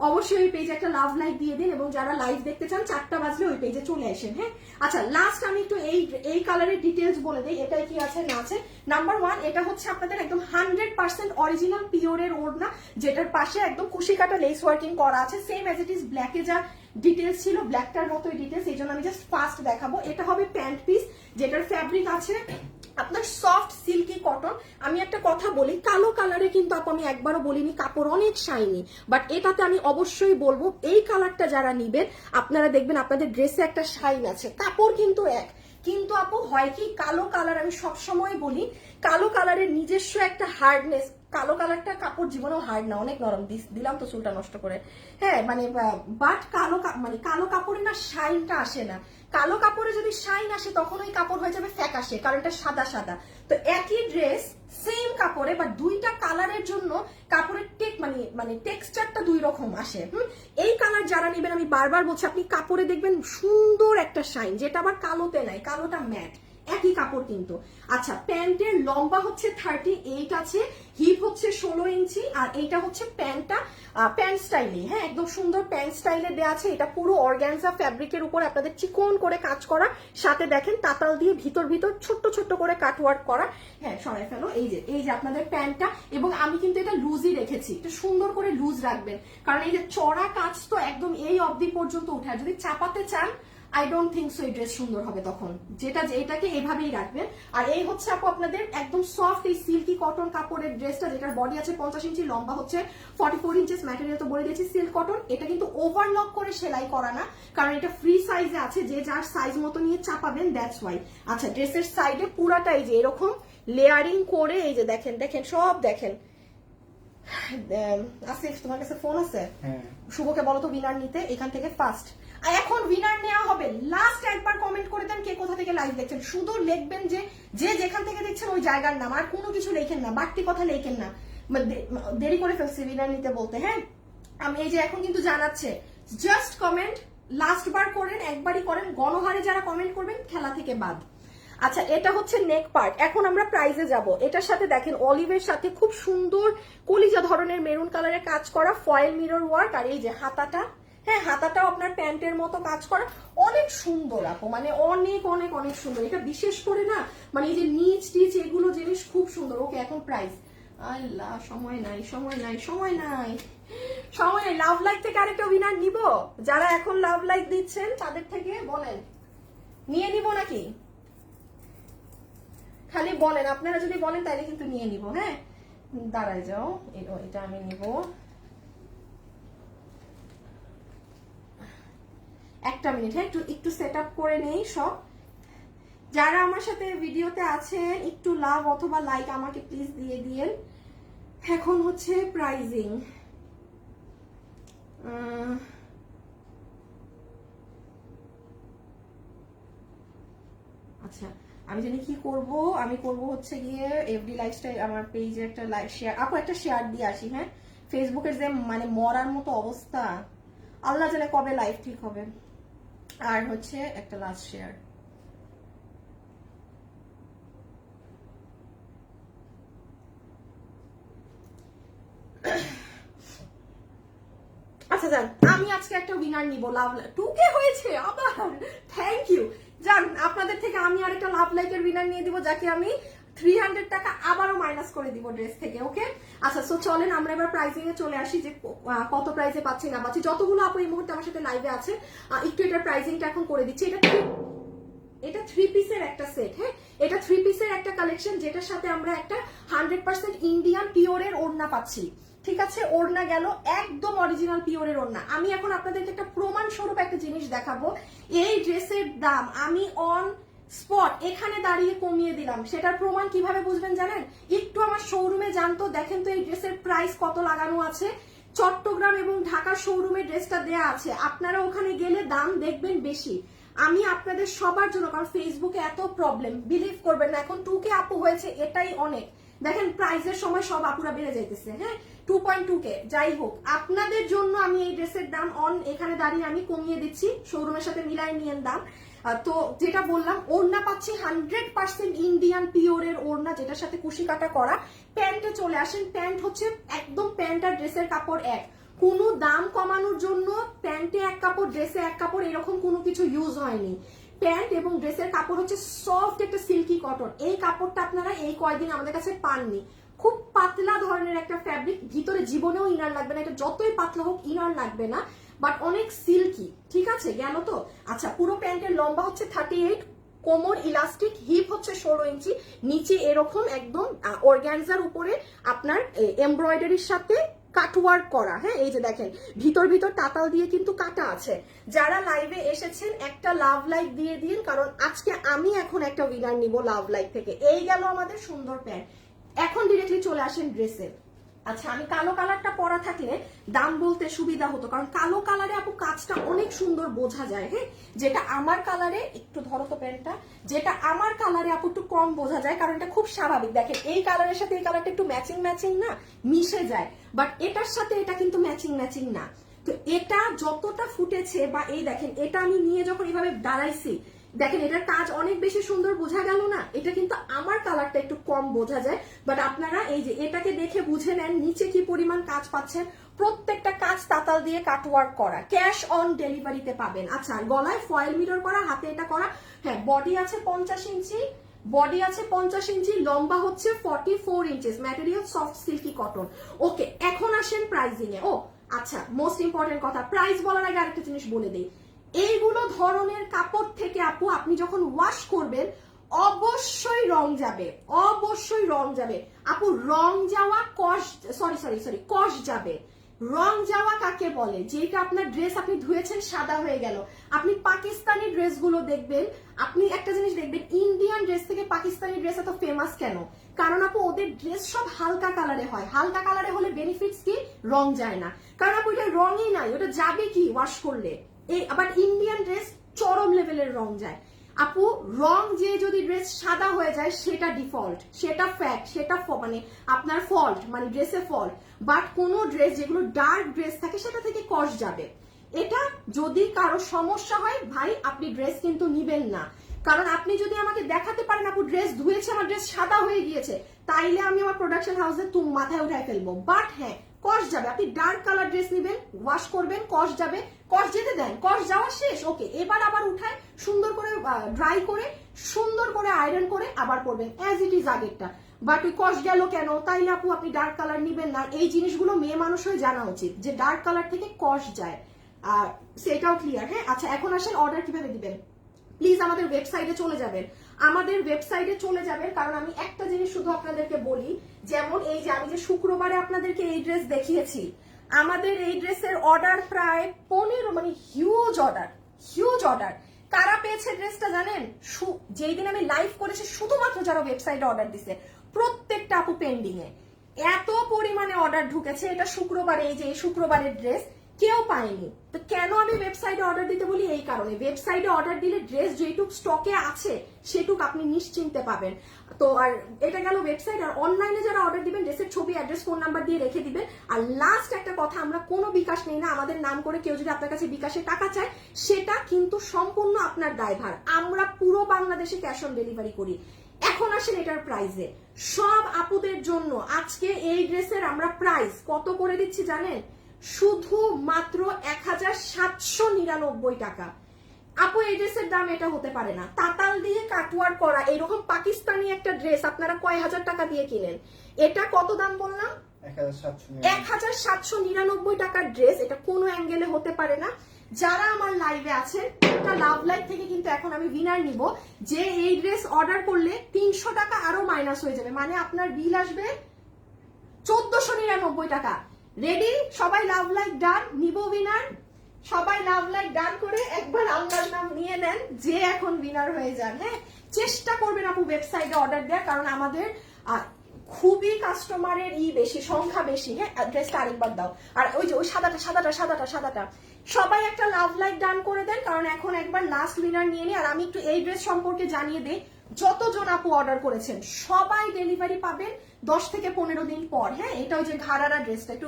অবশ্যই ওই পেজে একটা লাভ লাইক দিয়ে দিন, এবং যারা লাইভ দেখতে চান 4টা বাজলে ওই পেজে চলে আসেন, হ্যাঁ আচ্ছা লাস্ট আমি একটু এই কালারের ডিটেলস বলে দিই, এটাই কি আছে না আছে। নাম্বার 1, এটা হচ্ছে আপনাদের একদম 100% অরিজিনাল পিওরের ওড়না, যেটার পাশে একদম কুশি কাটা লেস ওয়ার্কিং করা আছে, সেম এজ ইট ইজ ব্ল্যাকে যা ডিটেলস ছিল ব্ল্যাকটার মতোই ডিটেলস, এই জন্য আমি জাস্ট ফাস্ট দেখাবো। এটা হবে প্যান্ট পিস, যেটার ফ্যাব্রিক আছে আপনার সফট সিল্কি কটন। আমি একটা কথা বলি, কালো কালারে কিন্তু আমি একবারও বলিনি কাপড় অনেক শাইনি, বাট এটাতে আমি অবশ্যই বলবো এই কালারটা যারা নিবেন আপনারা দেখবেন আপনাদের ড্রেসে একটা শাইন আছে, কাপড় কিন্তু এক, কিন্তু আপু হয় কি কালো কালার, আমি সবসময় বলি কালো কালারের নিজস্ব একটা হার্ডনেস, কালো কালারটা কাপড় জীবনেও হার্ড না, অনেক নরম, দিলাম তো চুলটা নষ্ট করে, হ্যাঁ মানে বাট কালো কাপড়ে না শাইনটা আসে না, কালো কাপড়ে যদি শাইন আসে তখন ওই কাপড় হয়ে যাবে ফ্যাকাশে, কারণ এটা সাদা সাদা। তো একই ড্রেস সেম কাপড়ে বা দুইটা কালারের জন্য কাপড়ের মানে টেক্সচারটা 2 রকম আসে। এই কালার যারা নেবেন আমি বারবার বলছি, আপনি কাপড়ে দেখবেন সুন্দর একটা শাইন, যেটা আবার কালোতে নাই, কালোটা ম্যাট, একই কাপড় কিন্তু। আচ্ছা প্যান্টের লম্বা হচ্ছে 38 আছে, হিপ হচ্ছে 16 ইঞ্চি, আর এইটা হচ্ছে প্যান্টটা প্যান্ট স্টাইলে, হ্যাঁ একদম সুন্দর প্যান্ট স্টাইলে দেওয়া আছে। এটা পুরো অর্গানজা ফ্যাব্রিকের উপর আপনাদের চিকন করে কাজ করা, সাথে দেখেন তাতাল দিয়ে ভিতর ছোট্ট ছোট্ট করে কাটওয়ার্ক করা, হ্যাঁ সরাই ফেলো। এই যে আপনাদের প্যান্টটা, এবং আমি কিন্তু এটা লুজই রেখেছি, এটা সুন্দর করে লুজ রাখবেন, কারণ এই যে চড়া কাজ তো একদম এই অবধি পর্যন্ত উঠে, যদি চাপাতে চান আই ডোন্ট থিঙ্ক সো এই ড্রেস সুন্দর হবে তখন, এটাকে এভাবেই রাখবেন। আর এই হচ্ছে আপু আপনাদের একদম সফট এই সিল্কি কটন কাপড়ের ড্রেসটা, যেটার বডি আছে 50 ইঞ্চি, লম্বা হচ্ছে 44 ইঞ্চেস, ম্যাটেরিয়াল তো বলে দিয়েছি সিল্ক কটন। এটা কিন্তু ওভারলক করে সেলাই করা না, কারণ এটা ফ্রি সাইজে আছে, যে যার সাইজ মতো নিয়ে চাপাবেন, দ্যাটস ওয়াই। আচ্ছা ড্রেসের সাইডে পুরাটাই যে এরকম লেয়ারিং করে, এই যে দেখেন সব দেখেন। আসিফ তোমার কাছে ফোন আছে? হ্যাঁ শুভকে বলো তো উইনার নিতে, এখান থেকে ফার্স্ট এখন উইনার নেওয়া হবে। লাস্ট একবার কমেন্ট করে দেন কে কোথা থেকে লাইভ দেখছেন, শুধু লিখবেন যে যে যেখান থেকে দেখছেন ওই জায়গার নাম, আর কোনো কিছু লেখেন না, বাড়তি কথা লেখেন না। দেরি করে ফেলছি উইনার নিতে বলতে। হ্যাঁ, আমি এই যে এখন কিন্তু জানাচ্ছে, জাস্ট কমেন্ট লাস্ট বার করেন, একবারই করেন, গণহারে যারা কমেন্ট করবেন খেলা থেকে বাদ। আচ্ছা, এটা হচ্ছে নেক পার্ট। এখন আমরা প্রাইজে যাব। এটার সাথে দেখেন অলিভের সাথে খুব সুন্দর কলিজা ধরনের মেরুন কালারের কাজ করা ফয়েল মিরর ওয়ার্ক, আর এই যে হাতাটা, হ্যাঁ হাতাটাও আপনার প্যান্টের মতো কাজ করা, অনেক সুন্দর আপু, মানে অনেক অনেক অনেক সুন্দর। এটা বিশেষ করে না মানে এই যে নিচ টিচ এগুলো জিনিস খুব সুন্দর। ওকে, এখন প্রাইস, আল্লাহ সময় নাই সময় নাই সময় নাই সময় নাই। লাভ লাইক থেকে আরেকটা উইনার নিব, যারা এখন লাভ লাইক দিচ্ছেন তাদের থেকে বলেন নিয়ে নিব নাকি, খালি বলেন। আপনারা যদি বলেন তাহলে কিন্তু নিয়ে নিব। হ্যাঁ, দাঁড়ায় যাও, এটা আমি নিব। একটা মিনিট, হ্যাঁ একটু সেট আপ করে নেই সব। যারা আমার সাথে ভিডিওতে আছেন একটু লাভ অথবা লাইক আমাকে প্লিজ দিয়ে দিয়েন। এখন হচ্ছে প্রাইজিং। আচ্ছা, আমি জানি কি করব, আমি করব হচ্ছে গিয়ে এফডি লাইফস্টাইল আমার পেজে একটা লাইক শেয়ার, আপু একটা শেয়ার দিয়ে আসি। হ্যাঁ, ফেসবুকের যে মানে মরার মতো অবস্থা, আল্লাহ জানে কবে লাইভ ঠিক হবে। আর হচ্ছে একটা লাস্ট শেয়ার। আচ্ছা যান, আমি আজকে একটা উইনার নিব। লাভ 2K হয়েছে আবার, থ্যাংক ইউ। যান, আপনাদের থেকে আমি আর একটা লাভ লাইকের উইনার নিয়ে দিব, যাকে আমি 300 টাকা আবারও মাইনাস করে দিব ড্রেস থেকে। ওকে, আচ্ছা সো চলেন আমরা এবার প্রাইসিং এ চলে আসি, যে কত প্রাইসে পাচ্ছি না পাচ্ছি। যতগুলো আপু এই মুহূর্তে আমার সাথে লাইভে আছে একটু এটার প্রাইসিংটা এখন করে দিচ্ছি। এটা 3 পিসের একটা সেট। হ্যাঁ, এটা 3 পিসের একটা কালেকশন, যেটার সাথে আমরা একটা 100% ইন্ডিয়ান পিওরের ওড়না পাচ্ছি। ঠিক আছে, ওড়না গেল একদম অরিজিনাল পিওরের ওড়না। আমি এখন আপনাদেরকে একটা প্রমাণ স্বরূপ একটা জিনিস দেখাবো। এই ড্রেসের দাম আমি অন স্পট এখানে দাঁড়িয়ে কমিয়ে দিলাম। সেটার প্রমাণ কিভাবে বুঝবেন জানেন? একটু আমার শোরুমে যান তো, দেখেন তো এই ড্রেসের প্রাইস কত লাগানো আছে। চট্টগ্রাম এবং ঢাকার শোরুমে ড্রেসটা দেয়া আছে, আপনারা ওখানে গেলে দাম দেখবেন বেশি। আমি আপনাদের সবার জন্য, কারণ ফেসবুকে এত প্রবলেম, বিলিভ করবেন না, এখন 2K আপু হয়েছে এটাই অনেক। দেখেন প্রাইসের সময় সব আপুরা বেড়ে যাইতেছে। হ্যাঁ, 2.2K যাই হোক, আপনাদের জন্য আমি এই ড্রেসের দাম অন এখানে দাঁড়িয়ে আমি কমিয়ে দিচ্ছি, শোরুমের সাথে মিলাই নিয়েন দাম। তো যেটা বললাম, ওড়না পাচ্ছি 100% ইন্ডিয়ান পিওরের ওড়না, যেটার সাথে কুশি কাটা করা। প্যান্টে চলে আসেন, প্যান্ট হচ্ছে একদম প্যান্ট আর ড্রেসের কাপড় এক, কোনো দাম কমানোর জন্য প্যান্টে এক কাপড় ড্রেসে এক কাপড় এরকম কোনো কিছু ইউজ হয়নি। প্যান্ট এবং ড্রেসের কাপড় হচ্ছে সফট একটা সিল্কি কটন। এই কাপড়টা আপনারা এই কয়েকদিন আমাদের কাছে পাননি। খুব পাতলা ধরনের একটা ফ্যাব্রিক, ভিতরে জীবনেও ইনার লাগবে না, এটা যতই পাতলা হোক ইনার লাগবে না, বাট অনেক সিল্কি। ঠিক আছে, গেল তো? আচ্ছা, পুরো প্যান্টের লম্বা হচ্ছে 38, কোমর ইলাস্টিক, হিপ হচ্ছে 16 ইঞ্চি, নিচে এরকম একদম অর্গানজার উপরে আপনার এমব্রয়ডারির সাথে কাটওয়ার্ক করা। হ্যাঁ, এই যে দেখেন ভিতর ভিতর তাতাল দিয়ে কিন্তু কাটা আছে। যারা লাইভে এসেছেন একটা লাভ লাইক দিয়ে দিন, কারণ আজকে আমি এখন একটা উইনার নিব লাভ লাইক থেকে। এই গেল আমাদের সুন্দর প্যান্ট। এখন ডিরেক্টলি চলে আসেন ড্রেসে। আচ্ছা, আমি কালো কালারটা পরা থাকলে দাম বলতে সুবিধা হতো, কারণ কালো কালারে আপু কাজটা অনেক সুন্দর বোঝা যায়। হ্যাঁ, যেটা আমার কালারে, একটু ধরো তো প্যান্টটা, যেটা আমার কালারে আপু একটু কম বোঝা যায়, কারণ এটা খুব স্বাভাবিক। দেখেন এই কালারের সাথে এই কালারটা একটু ম্যাচিং ম্যাচিং না, মিশে যায়, বাট এটার সাথে এটা কিন্তু ম্যাচিং ম্যাচিং না। তো এটা যতটা ফুটেছে, বা এই দেখেন এটা আমি নিয়ে যখন এইভাবে দাঁড়াইছি, দেখেন এটার কাজ অনেক বেশি সুন্দর বোঝা গেল না? এটা কিন্তু আমার কালারটা একটু কম বোঝা যায়, বাট আপনারা এই যে এটাকে দেখে বুঝে নেন নিচে কি পরিমাণ কাজ পাচ্ছেন। প্রত্যেকটা কাজ তাতাল দিয়ে কাটওয়ার্ক করা, ক্যাশ অন ডেলিভারিতে পাবেন। আচ্ছা, গলায় ফয়েল মিরর করা, হাতে এটা করা। হ্যাঁ, বডি আছে 50 ইঞ্চি, বডি আছে 50 ইঞ্চি, লম্বা হচ্ছে 44 inches, material soft silky cotton. Okay, এখন আসেন প্রাইজিং এ। ও আচ্ছা, মোস্ট ইম্পর্টেন্ট কথা, প্রাইস বলার আগে আরেকটা জিনিস বলে দিই। এইগুলো ধরনের কাপড় থেকে আপু আপনি যখন ওয়াশ করবেন অবশ্যই রং যাবে, অবশ্যই রং যাবে আপু। রং যাওয়া কষ, সরি কষ যাবে। রং যাওয়া কাকে বলে? যেটা আপনার ড্রেস আপনি ধুয়েছেন সাদা হয়ে গেল। আপনি পাকিস্তানি ড্রেসগুলো দেখবেন, আপনি একটা জিনিস দেখবেন, ইন্ডিয়ান ড্রেস থেকে পাকিস্তানি ড্রেস এত ফেমাস কেন? কারণ আপু ওদের ড্রেস সব হালকা কালারে হয়। হালকা কালারে হলে বেনিফিটস কি? রং যায় না। কারণ আপু এটা রঙই নাই, ওটা যাবে কি ওয়াশ করলে? এই আবার ইন্ডিয়ান ড্রেস চরম লেভেলের রং যায় আপু। রং যে যদি ড্রেস সাদা হয়ে যায় সেটা ডিফল্ট, সেটা ফ্যাক্ট, সেটা মানে আপনার ফল্ট, মানে ড্রেসে ফল্ট। বাট কোনো ড্রেস যেগুলো ডার্ক ড্রেস থাকে সেটা থেকে কস যাবে। এটা যদি কারো সমস্যা হয় ভাই আপনি ড্রেস কিন্তু নিবেন না, কারণ আপনি যদি আমাকে দেখাতে পারেন আপু ড্রেস ধুয়েছে আমার ড্রেস সাদা হয়ে গিয়েছে, তাইলে আমি আমার প্রোডাকশন হাউসে মাথায় উঠায় ফেলবো। বাট হ্যাঁ কস যাবে, আপনি ডার্ক কালার ড্রেস নিবেন, ওয়াশ করবেন, কস যাবে, কস যেতে দেন, কস যাওয়া শেষ, ওকে এবার আবার উঠায় সুন্দর করে ড্রাই করে সুন্দর করে আয়রন করে আবার পরবেন অ্যাজ ইট ইজ আগেরটা। বাট ওই কস গেল কেন, তাইলে আপু আপনি ডার্ক কালার নিবেন না। এই জিনিসগুলো মেয়ে মানুষের জানা উচিত যে ডার্ক কালার থেকে কস যায়, আর সেটাও ক্লিয়ার। হ্যাঁ আচ্ছা এখন আসেন অর্ডার কিভাবে দিবেন। প্লিজ আমাদের ওয়েবসাইটে চলে যাবেন, আমাদের ওয়েবসাইটে চলে যাবেন, কারণ আমি একটা জিনিস শুধু আপনাদেরকে বলি, যেমন এই যে আমি যে শুক্রবারে আপনাদেরকে এই ড্রেস দেখিয়েছি, আমাদের এই ড্রেসের অর্ডার প্রায় 15, মানে হিউজ অর্ডার, হিউজ অর্ডার। কারা পেয়েছে ড্রেসটা জানেন, যেই দিন আমি লাইভ করেছি শুধুমাত্র যারা ওয়েবসাইটে অর্ডার দিছে প্রত্যেকটা আপু পেন্ডিং এ, এত পরিমাণে অর্ডার ঢুকেছে। এটা শুক্রবারে, এই যে এই শুক্রবারের ড্রেস কেউ পায়নি। তো কেন আমি ওয়েবসাইটে অর্ডার দিতে বলি, এই কারণে ওয়েবসাইটে অর্ডার দিলে ড্রেস যেটুক স্টকে আছে সেটুক আপনি নিশ্চিন্তে পাবেন। তো আর এটা গেল ওয়েবসাইট। আর অনলাইনে যারা অর্ডার দিবেন ড্রেসের ছবি, অ্যাড্রেস, ফোন নাম্বার দিয়ে রেখে দিবেন। আর লাস্ট একটা কথা, আমরা কোনো বিকাশ নেই না, আমাদের নাম করে কেউ যদি আপনার কাছে বিকাশে টাকা চায় সেটা কিন্তু সম্পূর্ণ আপনার দায়ভার। আমরা পুরো বাংলাদেশে ক্যাশ অন ডেলিভারি করি। এখন আসেন এটার প্রাইসে, সব আপুদের জন্য আজকে এই ড্রেসের আমরা প্রাইস কত করে দিচ্ছি জানেন, শুধু মাত্র 1799 টাকা। আপু এই ড্রেসের দাম এটা হতে পারে না, তাতাল দিয়ে কাটওয়ার করা এরকম পাকিস্তানি একটা ড্রেস আপনারা কয় হাজার টাকা দিয়ে কিনেন, এটা কত দাম বললাম 1799 টাকার ড্রেস, এটা কোনো অ্যাঙ্গেলে হতে পারে না। যারা আমার লাইভে আছেন, একটা লাভ লাইভ থেকে কিন্তু এখন আমি উইনার নিব, যে এই ড্রেস অর্ডার করলে 300 টাকা আরো মাইনাস হয়ে যাবে, মানে আপনার বিল আসবে 1499 টাকা। রেডি সবাই, লাভ লাইক ডান, নিব উইনার। সবাই লাভ লাইক ডান করে একবার আল্লাহর নাম নিয়ে নেন, যে এখন উইনার হয়ে যান। হ্যাঁ চেষ্টা করবেন আপু ওয়েবসাইটে অর্ডার দেওয়ার, কারণ আমাদের খুবই কাস্টমারের বেশি, সংখ্যা বেশি। হ্যাঁ ড্রেসটা আরেকবার দাও, আর ওই যে ওই সাদাটা সবাই একটা লাভ লাইক ডান করে দেন, কারণ এখন একবার লাস্ট উইনার নিয়ে নিই। আর আমি একটু এই ড্রেস সম্পর্কে জানিয়ে দিই, যতজন আপু অর্ডার করেছেন সবাই ডেলিভারি পাবেন 10 থেকে 15 দিন পর। হ্যাঁ এটা ওই যে ঘাড়ারা ড্রেসটা একটু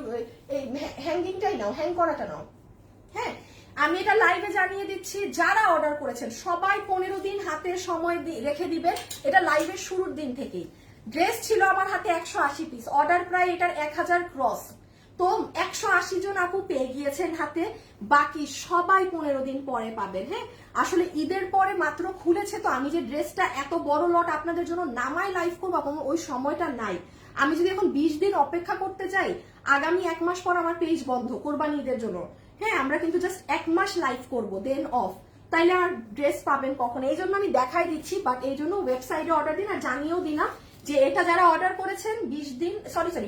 এই হ্যাঙ্গিংটাই নাও, হ্যাং করাটা নাও। হ্যাঁ আমি এটা লাইভে জানিয়ে দিচ্ছি, যারা অর্ডার করেছেন সবাই 15 দিন হাতে সময় রেখে দিবেন। এটা লাইভের শুরুর দিন থেকেই ড্রেস ছিল আমার হাতে 180 পিস, অর্ডার প্রায় এটার 1000 ক্রস, তো 180 জন আপু পেয়ে গিয়েছেন হাতে, বাকি সবাই 15 দিন পরে পাবেন। হ্যাঁ আসলে ঈদের পরে মাত্র খুলেছে, তো আমি যে ড্রেসটা এত বড় লট আপনাদের জন্য নামাই লাইভ করবো ওই সময়টা নাই। আমি যদি এখন 20 দিন অপেক্ষা করতে যাই, আগামী 1 মাস পর আমার পেজ বন্ধ কোরবানি ঈদের জন্য। হ্যাঁ আমরা কিন্তু জাস্ট 1 মাস লাইভ করবো, দেন অফ, তাইলে আর ড্রেস পাবেন কখন, এই জন্য আমি দেখাই দিচ্ছি। বাট এই জন্য ওয়েবসাইটে অর্ডার দিন, আর জানিয়েও দিলাম যে এটা যারা অর্ডার করেছেন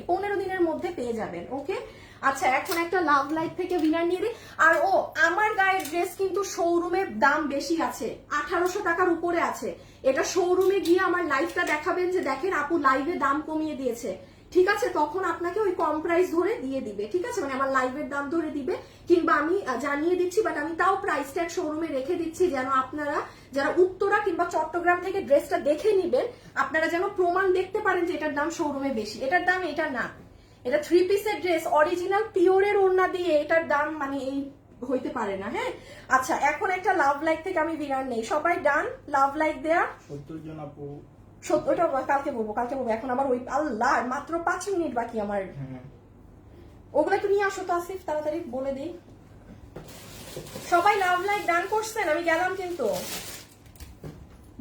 15 দিনের মধ্যে পেয়ে যাবেন। ওকে আচ্ছা এখন একটা লাভ লাইভ থেকে উইনার নিয়ে দিই। আর আমার গায়ের ড্রেস কিন্তু শোরুমের দাম বেশি আছে, 1800 টাকার উপরে আছে। এটা শোরুমে গিয়ে আমার লাইভটা দেখাবেন যে দেখেন আপু লাইভে দাম কমিয়ে দিয়েছে, ঠিক আছে, তখন আপনাকে ওই কম প্রাইস ধরে দিয়ে দিবে, ঠিক আছে, মানে আমার লাইভের দাম ধরে দিবে, কিংবা আমি জানিয়ে দিচ্ছি, বাট আমি তাও প্রাইস ট্যাগ শোরুমে রেখে দিচ্ছি, যেন আপনারা যারা উত্তরা কিংবা চট্টগ্রাম থেকে ড্রেসটা দেখে নিবেন, আপনারা যেন প্রমাণ দেখতে পারেন যে এটার দাম শোরুমে বেশি, এটার দাম এটা না। এটা 3 পিসের ড্রেস, অরিজিনাল পিওরের ওড়না দিয়ে, এটার দাম মানে এই হইতে পারে না। হ্যাঁ আচ্ছা এখন একটা লাভ লাইক থেকে আমি বিরান নেই, সবাই ডান লাভ লাইক দেয়া 70 জন আপু। ওটা কালকে বলবো, এখন আবার ওই আল্লাহ মাত্র 5 মিনিট বাকি আমার। ওগুলো একটু নিয়ে আসো তো আসিফ, তাড়াতাড়ি বলে দিই। সবাই লাভ লাইক ডান করছেন, আমি গেলাম কিন্তু।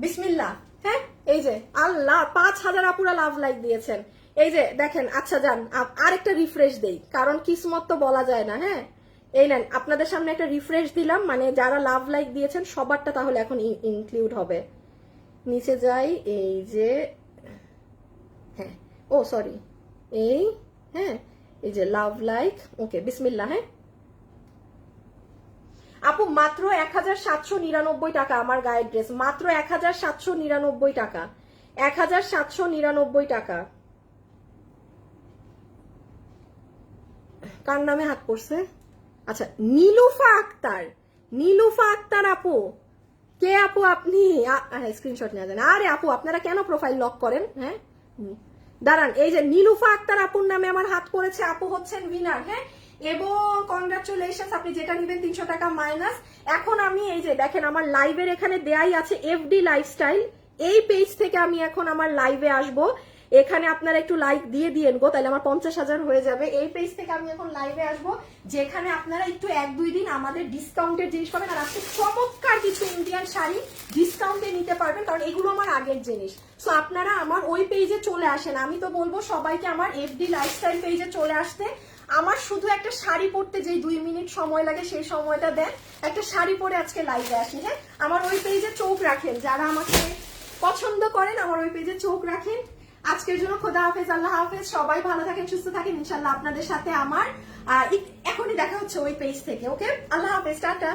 বিসমিল্লাহ। হ্যাঁ এই যে আল্লাহ 5000 আপুরা লাভ লাইক দিয়েছেন, এই যে দেখেন। আচ্ছা যান আরেকটা রিফ্রেশ দেই, কারণ কিসমত তো বলা যায় না। হ্যাঁ এই নেন আপনাদের সামনে একটা রিফ্রেশ দিলাম, মানে যারা লাভ লাইক দিয়েছেন সবারটা তাহলে এখন ইনক্লুড হবে। নিচে যাই, এই যে হ্যাঁ ও সরি এই হ্যাঁ এই যে লাভ লাইক, ওকে বিসমিল্লাহ। হ্যাঁ আপু মাত্র 1799 টাকা আমার গায়ের ড্রেস, মাত্র 1799 টাকা, 1799 টাকা। কার নামে হাত পড়ছে? আচ্ছা নীলুফা আক্তার, নীলুফা আক্তার আপু, কে আপু আপনি? স্ক্রিনশট নেওয়া যায় না। আরে আপু আপনারা কেন প্রোফাইল লক করেন? হ্যাঁ দাঁড়ান, এই যে নীলুফা আক্তার আপুর নামে আমার হাত পড়েছে, আপু হচ্ছেন উইনার। হ্যাঁ, এবং কনগ্রাচুলেশনস, আপনি যেটা নেবেন 300 টাকা মাইনাস। এখন আমি এই যে দেখেন আমার লাইভের এখানে দেয়াই আছে এফডি লাইফস্টাইল, এই পেজ থেকে আমি এখন আমার লাইভে আসবো। এখানে আপনারা একটু লাইক দিয়ে দিয়েন গো, তাহলে আমার 50,000 হয়ে যাবে। এই পেজ থেকে আমি এখন লাইভে আসবো, যেখানে আপনারা একটু 1-2 দিন আমাদের ডিসকাউন্টের জিনিস পাবেন। আর আজকে চমৎকার কিছু ইন্ডিয়ান শাড়ি ডিসকাউন্টে নিতে পারবেন, কারণ এগুলো আমার আগের জিনিস। সো আপনারা আমার ওই পেজে চলে আসেন। আমি তো বলবো সবাইকে আমার এফডি লাইফস্টাইল পেজে চলে আসতে। আমার শুধু একটা শাড়ি পরতে যেই 2 মিনিট সময় লাগে সেই সময়টা দেন, একটা শাড়ি পরে আজকে লাইভে আসি। হ্যাঁ, আমার ওই পেজে চোখ রাখেন, যারা আমাকে পছন্দ করেন আমার ওই পেজে চোখ রাখেন। আজকের জন্য খোদা হাফেজ, আল্লাহ হাফেজ, সবাই ভালো থাকেন, সুস্থ থাকেন। ইনশাল্লাহ আপনাদের সাথে আমার এখনই দেখা হচ্ছে ওই পেজ থেকে। ওকে, আল্লাহ হাফেজ, টাটা।